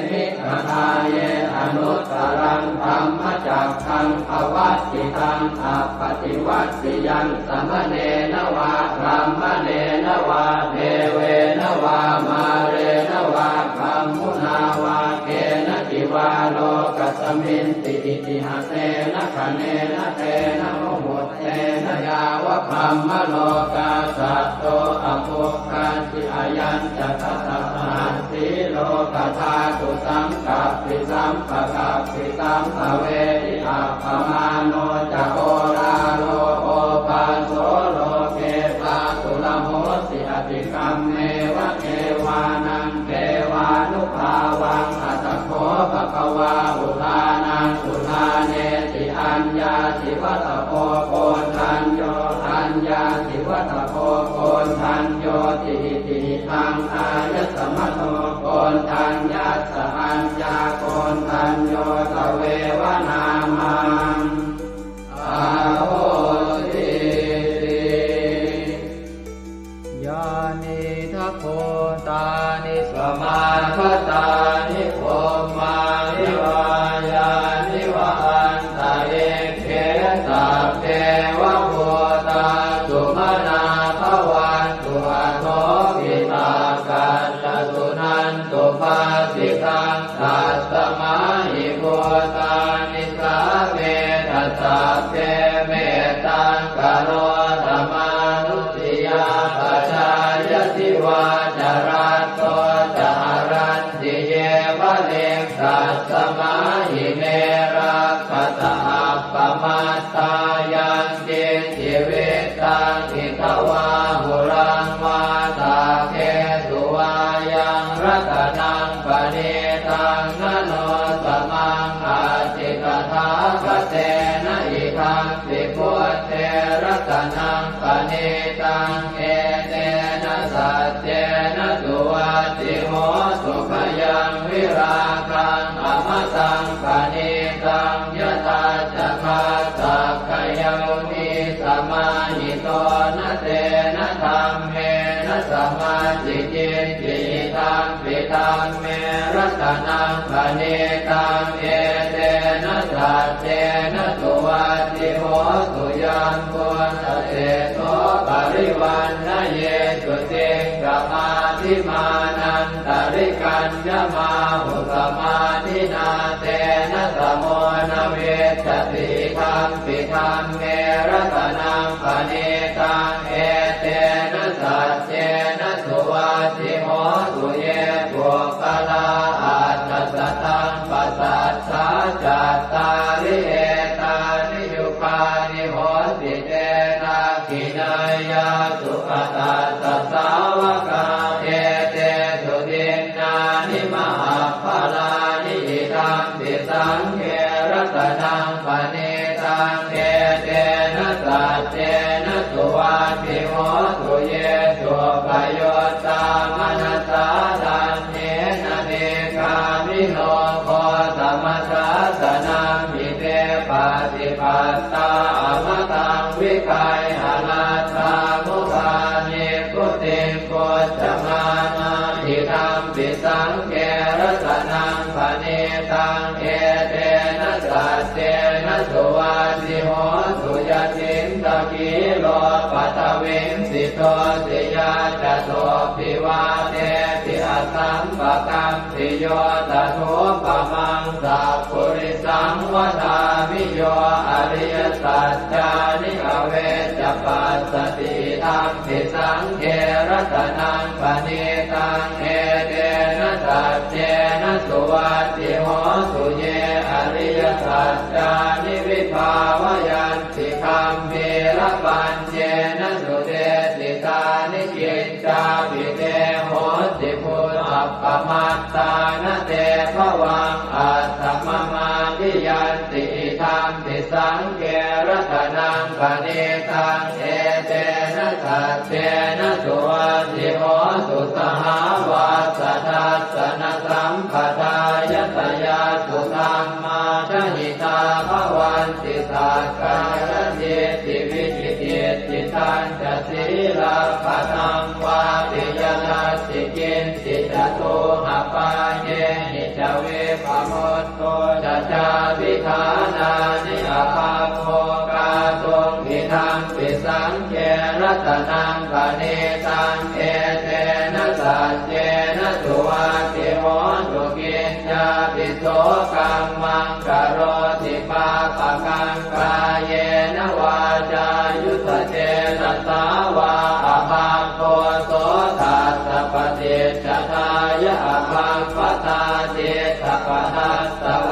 มิกทาเยอนุตตรังธรรมจักขังภวัตติตังอัปปติวัตติยังสัมมเนนวาพรหมเนนวาเทเวนวามาเรนวาพรหมุนาวาเกณทิวาโลกัสมินติอิติหเสนะคะเนนะเตนะโมหุตเตนะยาวะพรหมโลกาสัตโตอโภคันติอายัญจะทัสสะหันติโลกธาตุสังกัปปิสัมปะกัปปิสัมภเวทิอัปปมาโนจะโอราโลโอปาโสโลเกปาตุลโหสิอติกัมเมวะเทวานังเทวานุภาวังอัตถโขภควาอุทานังอุทาเนติอัญญาสิวัตโพโกนทัญโยอัญญาสิวัตโพโกนทัญโยติติทังอายสมโตโกนทัญญาสอัญญาโกนทัญโยตเววนามังอาโหติยานิทัพโพตานิสมาคตานิโภมานิวายานิวาอันต นิสาเวทัสสะเตเมตังกโรธรรมานุสติยาปัจจายติวาจารัตโตจารันติเยวะเลกัสสมาหิเมรักขตาปมัตตายังเจจิเวตังอิทวาหุรังวาตาเกสุวายังรัตนังปณิตังนโนสมังอาจิกถาคเตนะอิทังปิพุทเทรัตนังปณิตังเอเตนะสัจเจนะสุวัตติโหสุขยังวิราคังอมตังปณิตังยตาจักขาสักขยามิสมาหิโตนะเตนะธรรมเมนะสมาธิจิตติตังปิตังเมรัตนังปณิตังเอเตนะสัจเจนะสุวัตติโหสุยัมพุทธเตโสปริวันนะเยสุติงกมาธิมานันตริกัญญมาหุสมาธินาเตนะสโมนะเวสติธัมปิธัมเมรัตนังปณิตังเอเตนะสัจเจนะสุวัตติโหสุเยปุคลาอัตถสัตตังปัสสัทธาจัตตาริเอตานิยุคานิโหติเตนะกินายาสุขตาสัสสาวกาเอเตสุตินนานิมหาภลานิอิทัมปิสังเขรัตนังปณิตังเอเตนะสัจเจนะสุวัตติโหสุเยสุปโยตามนัสสาทันเนนะเนกามิโนโคสมัสสะสนังมิเตปฏิปัตตาอมตังวิคัยหนาตามุขานิพุติงโกจมานาทิธัมปิสังเกรัตนังปณิตังเอเตนะสัจเจนะสุวัตติโหสุยตินตะกิโลปัตวิงสิโตติยาจโตปิวาเตติอสัมปะกัมปิโยตถุปมังสัพพุริสังวทามิโยอริยสัจจานิอเวจปัสสติธัมปิสังเขรัตนังปณิตังเอเตนะสัจเจนะสุวัตติโหสุเยอริยสัจจานิวิภาวยันติคัมภีรปัญเจนะสุเตติตานิกิจจาภิเตโหติพุทธปมัตตานะเตภวังอัตถมมาทิยันติธัมปิสังเขรัตนังปณิตังเอเตนะสัจเจนะสุวัตติโหสุสหาวาสทัสสนสัมปทายตยาสุธรรมาชหิตาภวันติสักกายติติวิจิติติตันจะศีลาภตังวาปิยนัสสิกินสิจตุหปาเยหิจเวปโมตโตจะจาวิธานานิอาภาโภกาตุงอิทังปิสังเขรัตนังปณิตังเอเตนะสัจเจนะสุวัตติโหสุกินจาปิโสกังมังกโรติปาปะกังกายเยนะวาจายุตเจนะสาวาอภาโคโสทัสสะปฏิจจทายะอภาปตาเจตปทัสสะโอ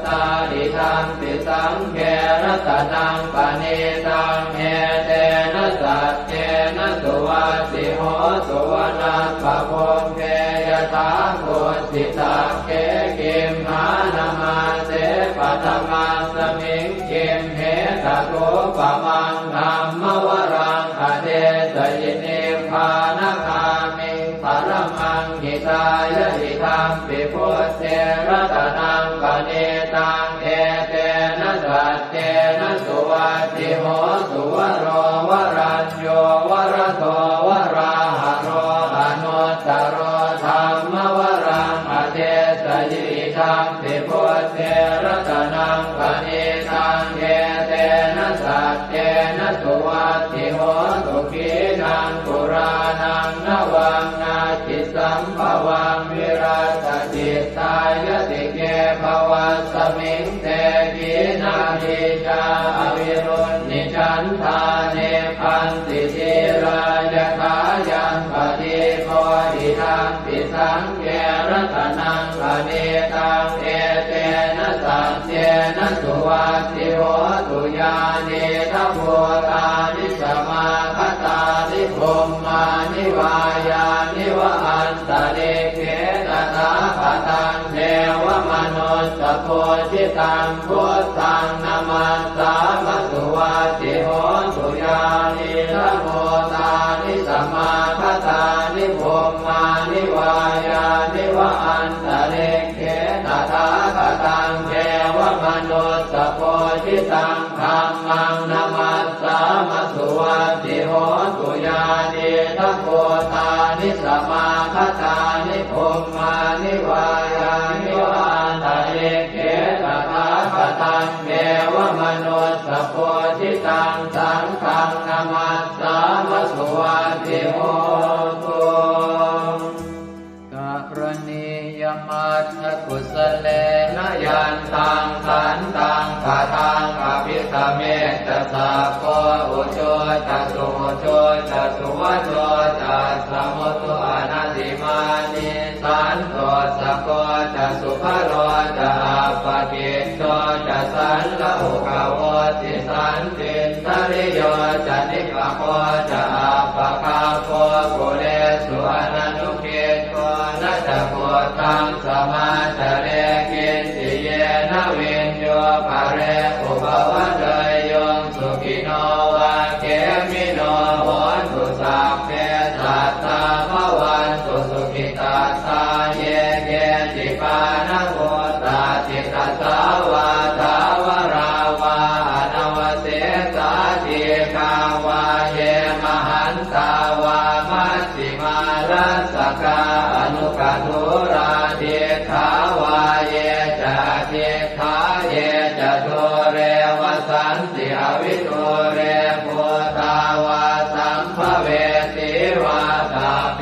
ตาดิธัมปิสังเขรัตนังปณิตังเอเตนะสัจเจนะสุวัตติโหสุวนาภโพเกยถาโคสิตาเกกิมหานามาเสปัตมาสมิงกิมเหตโกปมังธัมมวรังอเดสยินิพพานคามิงปรมังหิตายะหิธัมปิพุทเทรัตนังปณิตังเอเตนะสัจเจนะสุวัตติโหสุวโรวรัญโยวรโตวราหะโรอนุตตโรธัมมวรังอเดสยิธัมปิพุทเทรัตนังปณิตังเอเตนะสัจเจนะสุวัตติโหสุขีนังปุรานังนวังนาจิสัมภวังวิรัตติตายติเกภวัสมิงเต ทิจาอวิรุณนิชันธาเนพันติจิรายถายังปฏิโพธิทังปิสังเกรัตนังปณิตังเอเตนะสัจเจนะสุวัตติโหตุญาณิทัพโพธานิสมาคตานิพรหมานิวายานิวะอันตะเลเขตถาคตังเทวมนุสสโพธิตังพุทธังนามัสสามะสุวัตติโหตุญาณิทัพโพธานิสมาคตานิพรหมานิวายานิวะอันตะเลเขตถาคตังเทวมนุสสโพธิตังธัมมังนามัสสามะสุวัตติโหตุญาณิทัพโพธานิสมาคตานิพรหมานิวายานิวะอันตะเลเขตถาคตังเทวมนุสสโพธิตังสังฆังนามัสสามะสุวัตติโหตุกรณียมัตถกุสเลนะยันตังขันตังคาทังอภิสเมตสัพโพอุโชตสุโชตสุวโชตสมุตุอนัตติมานิสันโตสะโกตสุภโรตอัปปกิตโตจะสันละหุกโวติสันติทริโยจะนิกโคจะอัปปคาโคกุเลสุอนันุเกโตนะจะโพธังสมาจเรกินติเยนะวินโยภะเรอุปวัตเตยงสุขิโนวะเกมิโนโหตุสัพเพสัตตาภวันตุสุขิตาตาเยเกจิปานะโหตาจิตตสาวาทาวราวาอนวเสสาธิกาวาเยมหันตาวามัชฌิมารัสสกาอนุกัตุราเทขาวาเยจะเทขาเยจะโทเรวสันติอวิโทเรพุทาวาสัมภเวติวาตาเพ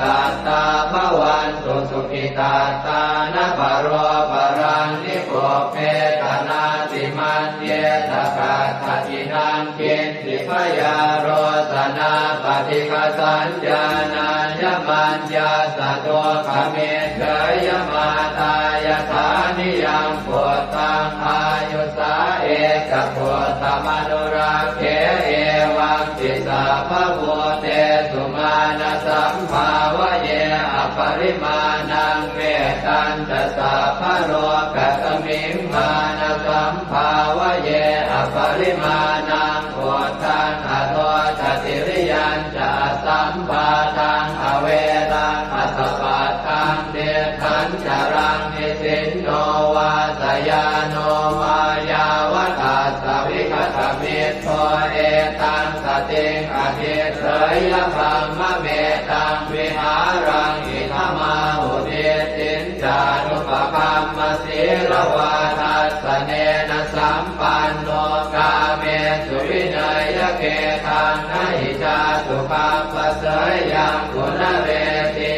สัตตาภวันตุสุขิตาตานะปโรปรังนิโกเพตนาติมันเยตกาตตินังกินติพยาโรสนาปฏิฆาสัญญาณายมัญญาสะโตขเมเฉยมาตายฐานิยังโพธังอายุสาเอกโพธมนุราเขเอวังติสาภโวเตสุมาณสัมภาวะเยอปริมาณังเวตัญจะสาภโรกัสมิงมาณสัมภาวะเยอปริมาณังโพธังอโทจติริยัญจะสัมปาทังอเวรังอัสสปัตตังเดทันจรังนิสินโนวาสยาโนมายาวตัสสวิคตมิตโตเอตังสติงอธิเสยพรหมเมตังวิหารังอิทมาหุเดตินจานุปคัมมศีลวาทัสสเนนะสัมปันโนกาเมสุวินัยเกทังนะหิจาตุปัปปะเสยยังกุณเรติ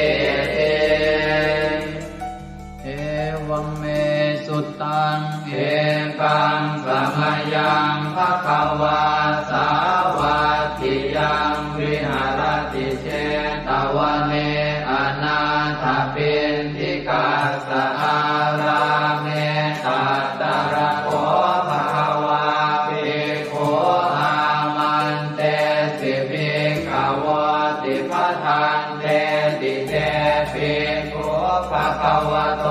เอวังเมสุตังเอกังสมยังภควาสาวัตถิยังวิหารติเชตวันเนอนาถปิณฑิกาสอาราเมตัตตระโขภควาภิกขุอามันเตสิภิกขวติปทังเตติเตภิกขุภควโต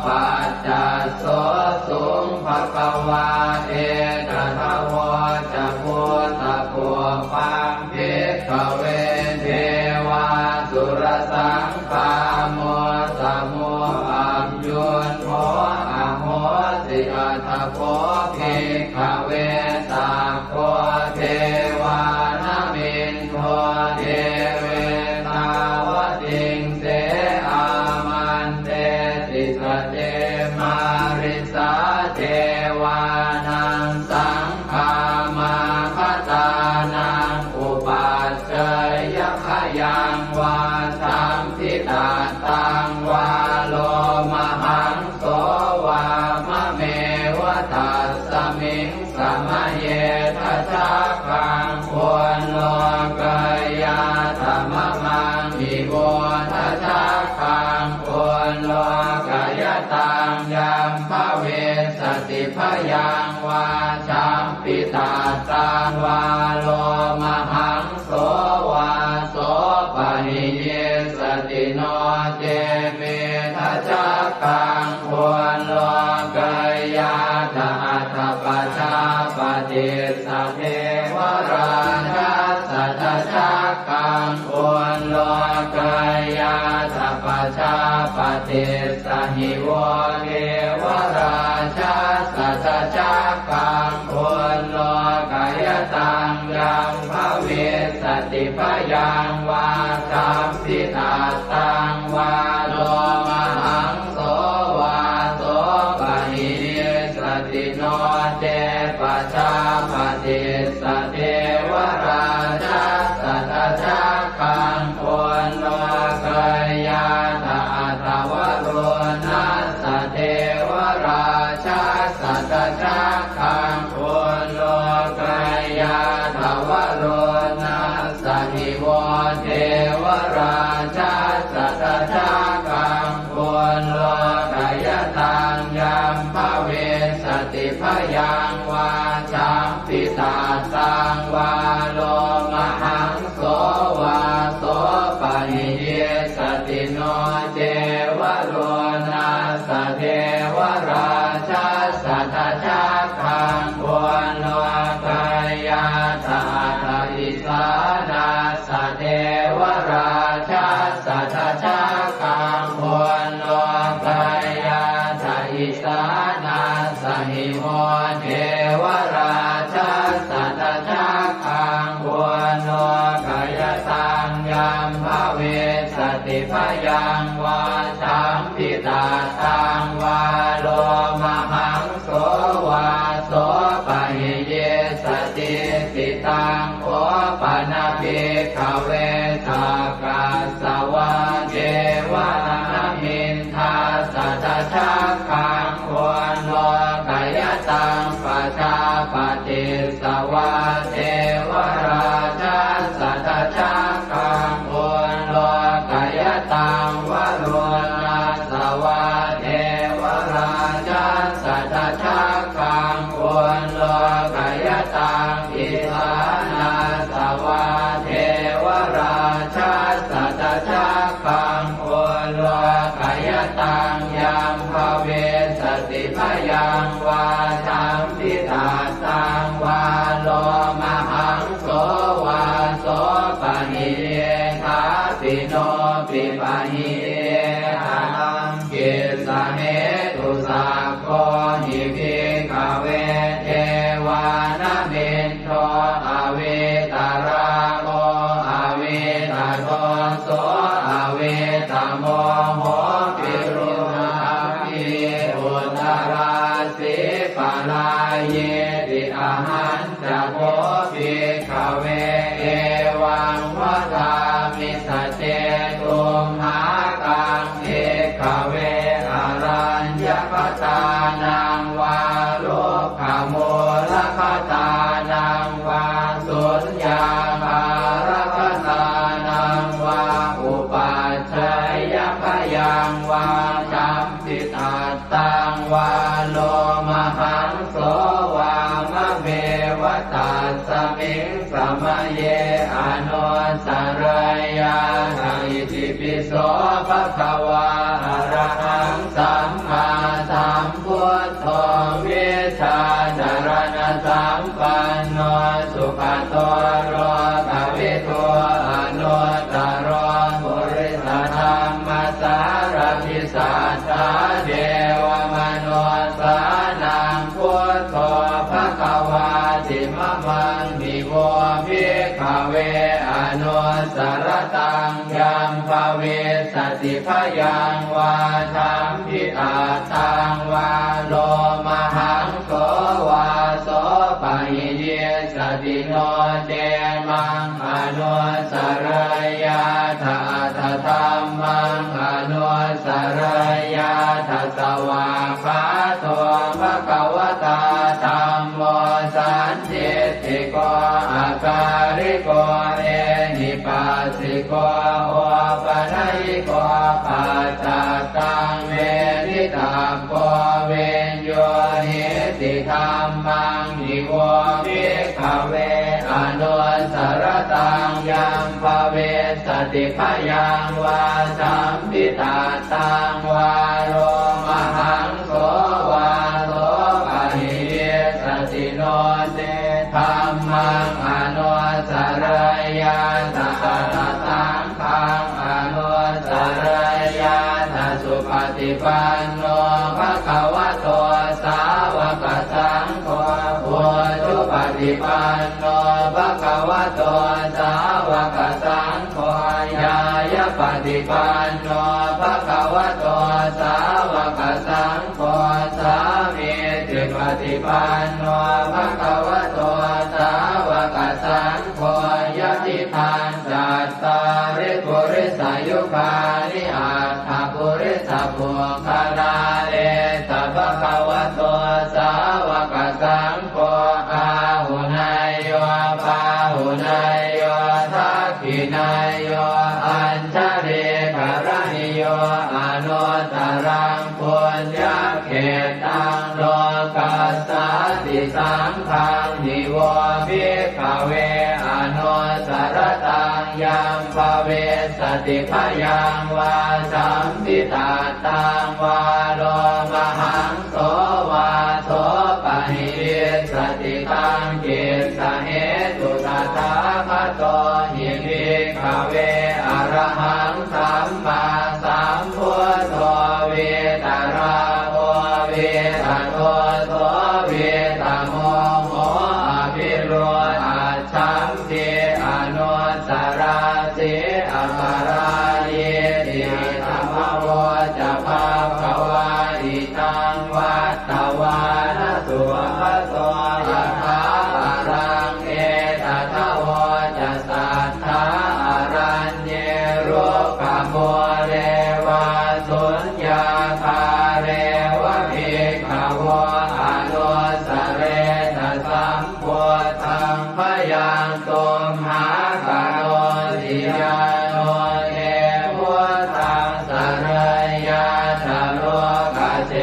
ปัจจัสโสสุงภควาเอตถาวจะพุทธภูปังภิกขเวเทวาสุรสังฆาโมสมุอัมยุนโภอโหสิอัตถโภภิกขเวสัพโพเทวานามินโทเทเวตาวติงเสอามันเตติสเตมาริสาเทวานังสังฆามาคตานังอุปัชฌยขยังวาสัมทิตาตังวาโลมหังโสวามะเมวะตัสสะ มิงสมะเยทัชาคังควรโลกายาธรรมมังอิโวทัชาคังควรโลกายตังยัมภเวสติพยังวาชัมปิตาตังวาโลมหังโสวาโสปะหิเยสติโนเจเมทัชาคังควรโลกายาธาตปัจจาปฏิสัพเพวราชาสัทธาคังควรโลกายาธาปัจจาปฏิสหิวเทวราชาสัทธาคังควรโลกายตังยัมภเวสติพยังวาชัมปิตาตังวาโลมหังโสวาโสปะหิเยสติโนเจปัจจาปฏิสเทวราชาสัทธาคังควรโลกายาธาตวโรนัสสะเทวราชาสัทธาคังควรโลกายาธาวโรนัสสะหิวเทวราชาสัทธาคังควรโลกายตังยัมภเวสติพยังวาชัมปิตาตังวาโลมหังโสวาโสปะหิเยสติโนเจวโรนัสสะเทวราชาสัทธาคังควรโลกายาธาตอิสานาสะเทวราชาสัทธาคังควรโลกายาธาอิสานาสหิโมเทวราชาสัทธาคังควรโลกายตังยัมภเวสติพยังวาชัมปิตาตังวาโลมหังโสวาโสปะหิเยสติสิตังโอปะนาภิกขเวสักกัสสวะเทวนามินทาสัทธาคังควรโลกายตังปัจจาปฏิสวะเทวราชาสัทธาคังควรโลกายตังวโรนัสสวะเทวราชาสัทธาคังควรโลกายตังอิสานาสวะเทวราชาสัทธาคังควรโลกายตังยัมภเวสติพยังวาชัมปิตาตังวาโลมหังโสวาโสปะหิเยทาปิโนปิปะหิเยหังกิสะเหตุสักโคหิภิกขเวเทวานามินโทอเวตาราโมอเวตาโทโสอเวตาโมโหปิรุนาภิอุตตราสิปะลาเยติอาหันจะโพภิกขเวเอวังวะทามิสเจตุมหากังภิกขเวอารัญญปตานังวาโลภโมลคตานังวาสุญญาภารคตานังวาอุปัชฌยพยังวาชัมปิตาตังวาโลมหังโสวามะเมวตัสสมิงสมะเยอนุสรยาอิติปิโสภะคะวาอะระหังสัมมาสัมพุทโธวิชาจารณะสัมปันโนสุขโตโรกวิโตอนุตตรบุริสธรรมสารพิสัทธาเดวมนุสานังพุทโธภะคะวาติมะมังมิโวภิกขเวอนุสรตังยัมภเวสติพยังวาชัมปิตาตังวาโลมหังโสวาโสปะหิเยสติโนเจมังอนุสรยาธาธรรมังอนุสรยาธสวาคาโตภะคะวตาธัม โกอาการิโกเอหิปัสสิโกโอปนัยโกปัจจตังเวทิตาโกเวนโยหิติธัมมังนิโวภิกขเวอนุสรตังยัมภเวสติพยังวาสัมปิตาตังวาโรมหังโสวาโสปะหิสติโนเตธัมมังอนุสรยาตสัตตังขังอนุสรยาตสุปฏิปันโนภะคะวะโตสาวกสังโฆพุทธุปฏิปันโนภะคะวะโตสาวกสังโฆญาญาปฏิปันโนภะคะวะโตสาวกสังโฆสามีจิปฏิปันโนภะคะวะโตสาวกสังโฆยะติทานจัตตาริปุริสายุคานิอัตถปุริสปุคลาเอตภะคะวะโตสาวกสังโฆอาหุนายโยปาหุนายโยทักขินายโยอัญชริกรณิโยอนุตตรังปุญญเขตังโลกัสสติสังฆังนิโวภิกขเวอนุสรตังยัมภเวสติพยังวาสัมปิตาตังวาโลมหังโสวาโสปะหิสติตังกิสสะเหตุตถาคตหิภิกขเวอรหังสัมมาสัมพุทโธเวตราโอเวตโตโสเวตโมโหอภิโรอาชัมเทอนุสราสิอปาราเยติธรรมโวจะภาควาอิตังวัตตวานสุภโสยะถาอารังเอตถาวจะสัทธาอารัญเยโรกโมเรวาสุญญาคาเรวะภิกขวะอนุสเรตสัมโพธังพยังตุมหากโนติยาโนเทพุทธังสรยาชโลกเจ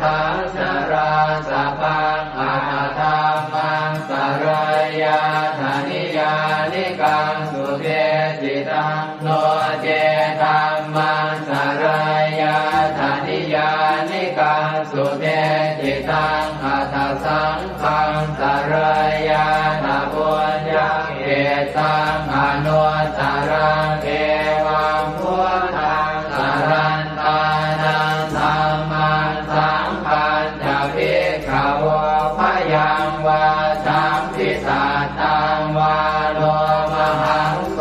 ตังสราสพังอาธรรมังสรยาธนิยานิกังสุเทจิตังโนเจธัมมังสรยาธนิยานิกังสุเทจิตังอัตถสังฆังสรยาธปุญญเขตังอนุสรังเอวังพุทธังสรันตานังธัมมังสังฆังจะภิกขวะพยังวาสัมภิสาตังวาโลมหังโส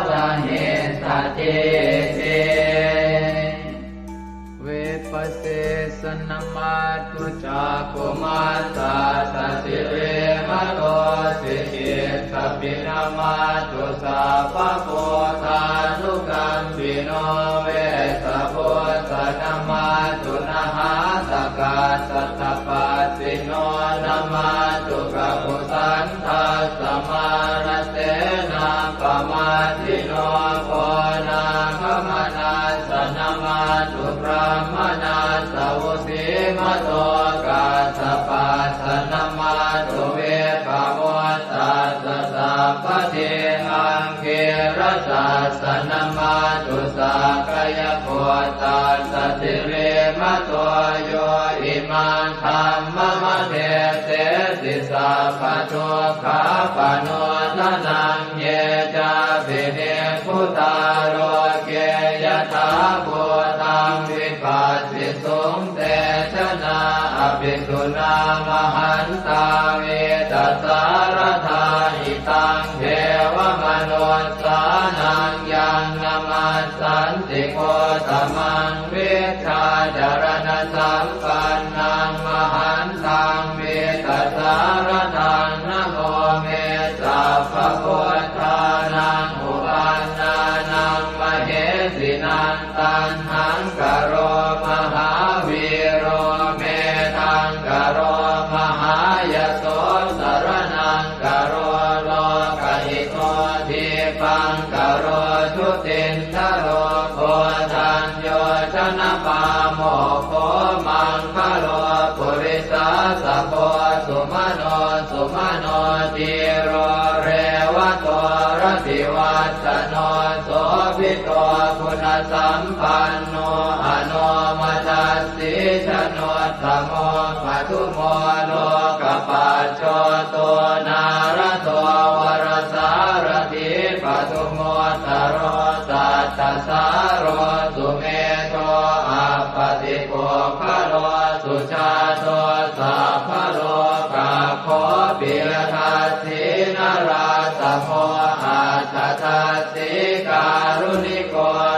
รหิสติเตเวปัสเสสนมาตุจักขุมาตาสสิเรมโตสิกิสปินามาตุสัพพะโพธานุกัมปิโนเวสะโพธนามาตุนะหาตกาสัตตปัสสิโนนามาตุกะปุสันทัสสมารเสนาปมาทิโนโพนาคมนาสนามาตุพระมนาสวุสีมโตกาสปัสสนามาตุเวปโมตัสสะสัพพะเทอังเกรสัสสนามาตุสักกายโพตัสสะติเรมโตโยอิมังธัมมะมะเทเสติสัพพะทุกขาปโนทนังเยจาภิเนพุทธาโรเกยถาภูตังวิปัสสิสุงเตชนะอภิสุนามหันตาเวตัสสารธาอิตังเทวมนุสสานังยังนามัสสันติโกตมังวิชาจารณสัมปันนังมหันตังเวตัสสารทังนะโมเมสัพพะพุทธานังอุปันนานังมเหสินังตันหังกโรมหาวีโรเมทังกโรมหายโสสรนังกโร สุมโนติโรเรวะโตรติวัตโนโสภิโตคุณสัมปันโนอโนมัสสิชโนตโมปัทุโมโลกปัจโจโตนารโตวรสารถิปัทุโมตโรสัตตสารโรสุเมโตอัปปติโกภโลสุชาโตสัพพโลกาโคปิยทัสสินาราสโมอัตตทัสสิการุณิโก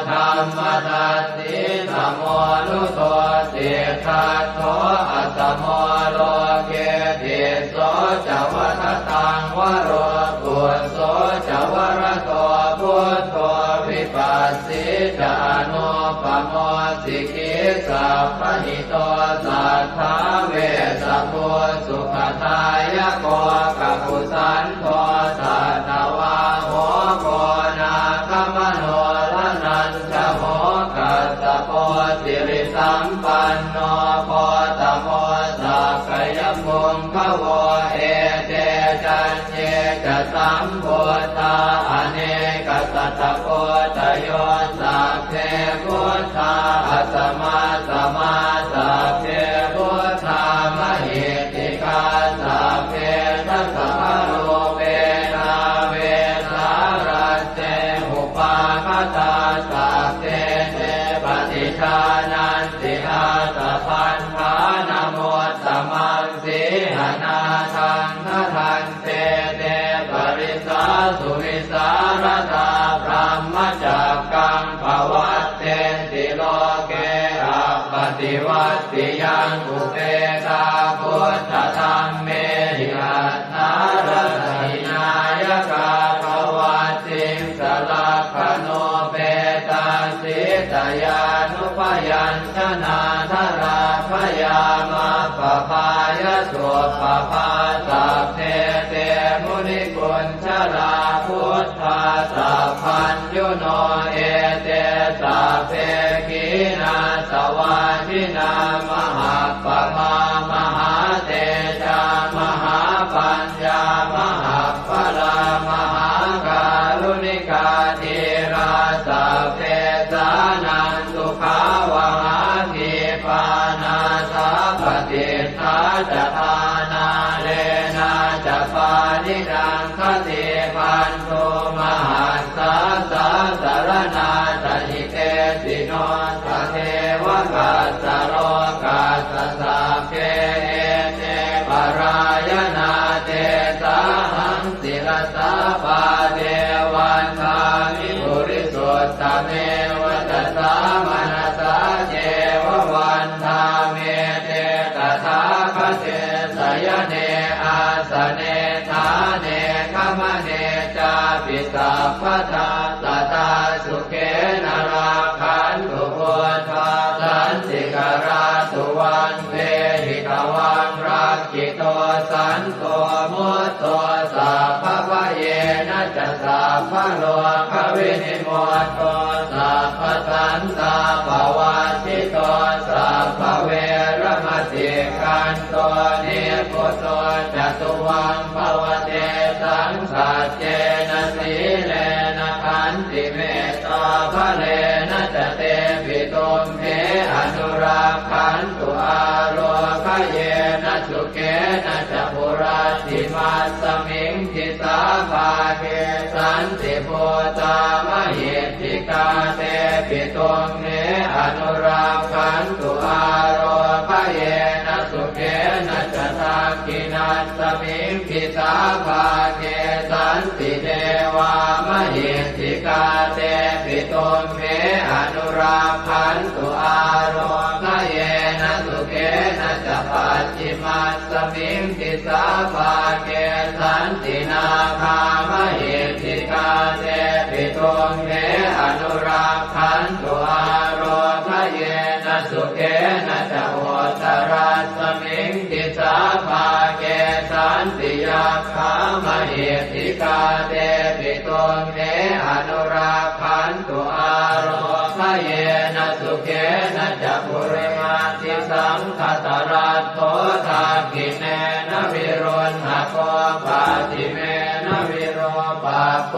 ธรรมทัสสิสมโมนุโตเสทัสโตอัสสโมโลเกติโสจวัฏตังวโรกุโสจวรโตพุทโธวิปัสสิจานุปโมสิกิสัพพหิโตสัทธาเวสสุสุขทายโกกัปปุสันโตสัตวาโหโกนาคมโนลนันจโหกัสสโพสิริสัมปันโนโพตโมสักขยมุงขโวเอเตจันเยจะสัมโพธาอเนกสัตตโพตโยสัพเพพุทธาอัสสมาสมาสัพเพพุทธามหิติกาสัพเพทัสสะโลเวนาเวสารัสเตอุปาคตาสัพเพเตปฏิชานันติอาสะพันธานโมตตมังสีหนาทังทันเตเตปริสาสุวิสารตาพรหมจักกังภวัตเตติโลเกอัปปติวัตติยังอุเปกาพุทธธรรมเมหิอัตถารถินายกาภวัตติสลักขโนเปตาสิตยานุปยัญชนะธราพยามาปภายสุปภาสัพเพเตมุนิกุญชลาพุทธาสัพพัญญุโนเอเตสัพเพขีนาสวาทินามหาปมามหาเตจามหาปัญญามหาภลามหาการุณิกาธีราสัพเพสานันตุขาวหาทีปานาสัพพติทาจทานาเลนะจะปานิดังคติปันโทมหัสสะสะสารนาตหิเตสิโนทะเทวกัสสะโลกัสสะสัพเพเอเตปรายนาเตสาหังศิลสาปาเทวันทามิปุริสุทธเมวัตสามนัสสะเจววันทาเมเตตถาคเตสยเนอาสเนธาเนขมเนจาปิสัพพทาสตาสุเขนราคันตุพุทธาสันติกราสุวันเวหิตวังรักขิโตสันโตมุตโตสัพพะเยนะจะสัพพะโลกวินิโมตโตสัพพะสันตาภวัติโตสัพพะเวรมติกันโตนิพุตโตจตุวังภวเตสังสัจเจนะสีเลนะขันติเมตตาภะเลนะจะเตปิตุมเหอนุราคันตุอาโลคเยนะสุเกนะจะปุราติมัสสมิงทิสาภาเกสันติโพตามหิทธิกาเตปิตุมเหอนุราคันตุอาโลคเยนะสุเกนะจะทักขินัสสมิงทิสาภาเกสันติเทวามหิทธิกาเตปิตุมเหอนุราคันตุอาโลคเยนะสุเกนะจะปัจฉิมัสสมิงทิสาภาเกสันตินาคามหิทธิกาเตปิตุมเหอนุราคันตุอาโลคเยนะสุเกนะจะโหตรัสสมิงทิสาภาเกสันติยาคามหิทธิกาเตปิตุมเหอนุราคันตุอาโลค เยนะสุเขนะจักขุริมาติสังคตรัตโตทากิเนนะวิรุณหะโกปาติเมนะวิโรปาโก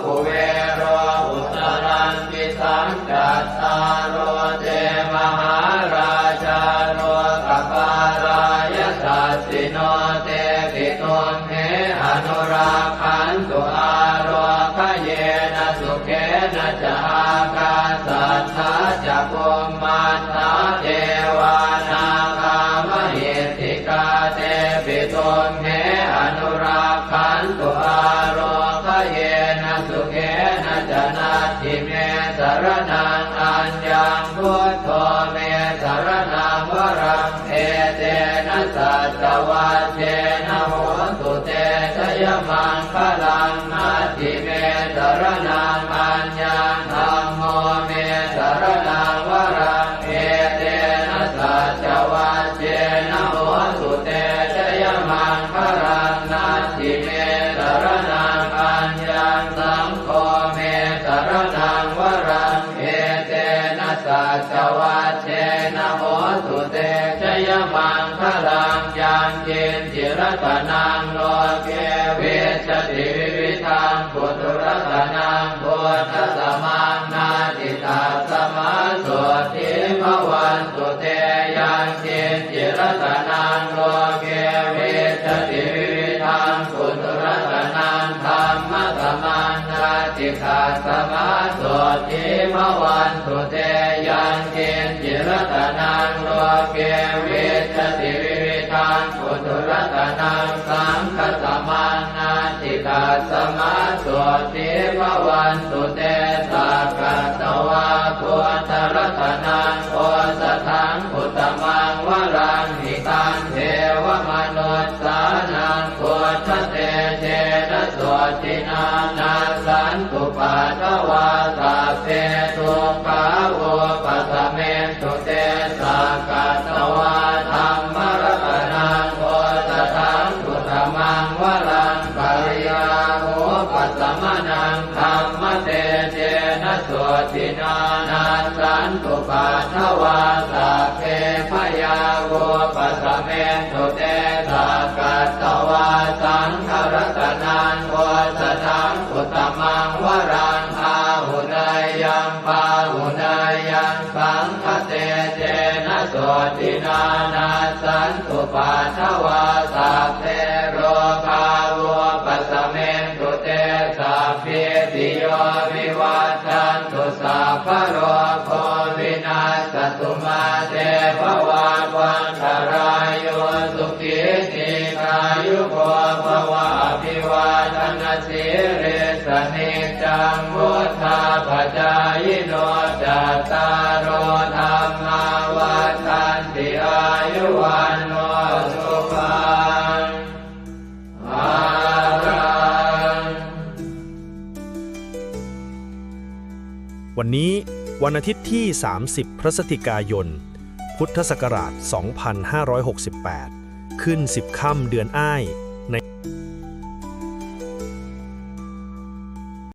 กุเวโรอุตรันติสังกัตตาโรเตมหาราชาโรกปารายสัสสิโนเตปิตุมเหอนุราคันตุอาโรคเยนะสุเขนะจะอากาสัทธาจะกุมมันตาเทวานากามหิติกาเตปิตุมเหอนุราคันตุอาโรคเยนะสุเขนะจะนาทิเมสรนังอัญญังพุทโธเมสรนังวรังเอเตนะสัจวัชเชนะโหตุเตชยมังคลังนาทิเมสรนังอัญญังธัมโมเมสรนังวรังเอเตนะสัจวัชเชนะโหตุเตชยมังคลังนาทิเมสรนังอัญญังสังโฆเมสรนังวรังเอเตนะสัจวัชเชนะโหตุเตชยมังคลังยังเจนจิรตนังโลเกเวชติวิวิธังปุถุรตนังโพธสมังนาติตาสมาโสติภวันตุเตยังเจนจิรตนังโลเกเวชติวิวิธังปุถุรตนังธรรมสมังนาติตาสมาโสติภวันตุเตยังเจนจิรตนังโลเกเวชติวิวิธังปุถุรตนังสังฆสมังนาติตาสมาโสติภวันตุเตสักกะตวะพุทธรัตนังโอสถังอุตตมังวรังหิตังเทวมนุสสานังพุทธเตเจนะโสตินานาสันตุปัฏฐวาสัพเพทุกขาโวปัสสเมตุเตสักกะตวะธัมมรัตนังโอสถังอุตตมังวรังปริยาโหปัสสมนังธัมมเตเจนะโสตินานาสันตุปัฏฐวาสัพเพพยาโวปัสสเมตุเตสักกะตวะสังฆรัตนังโอสถังอุตตมังวรังอาหุนายยังปาหุนายยังสังฆเตเจนะโสตินานาสันตุปัฏฐวาสัพเพโรคาโวปัสสเมตุเตสัพพิติโยวิวัชชันตุสัพพะโรโควินาศตุมาเตภวันวันตรายโยสุขิติกายุโกภวะอภิวาทนาสิริสนิจังวุฒาปจายโนจัตตารโอธรรมาวัฏันติอายุวันโนสุขังภลัง วันนี้วันอาทิตย์ที่ 30 พฤศจิกายน พุทธศักราช 2568 ขึ้น 10 ค่ำเดือนอ้ายใน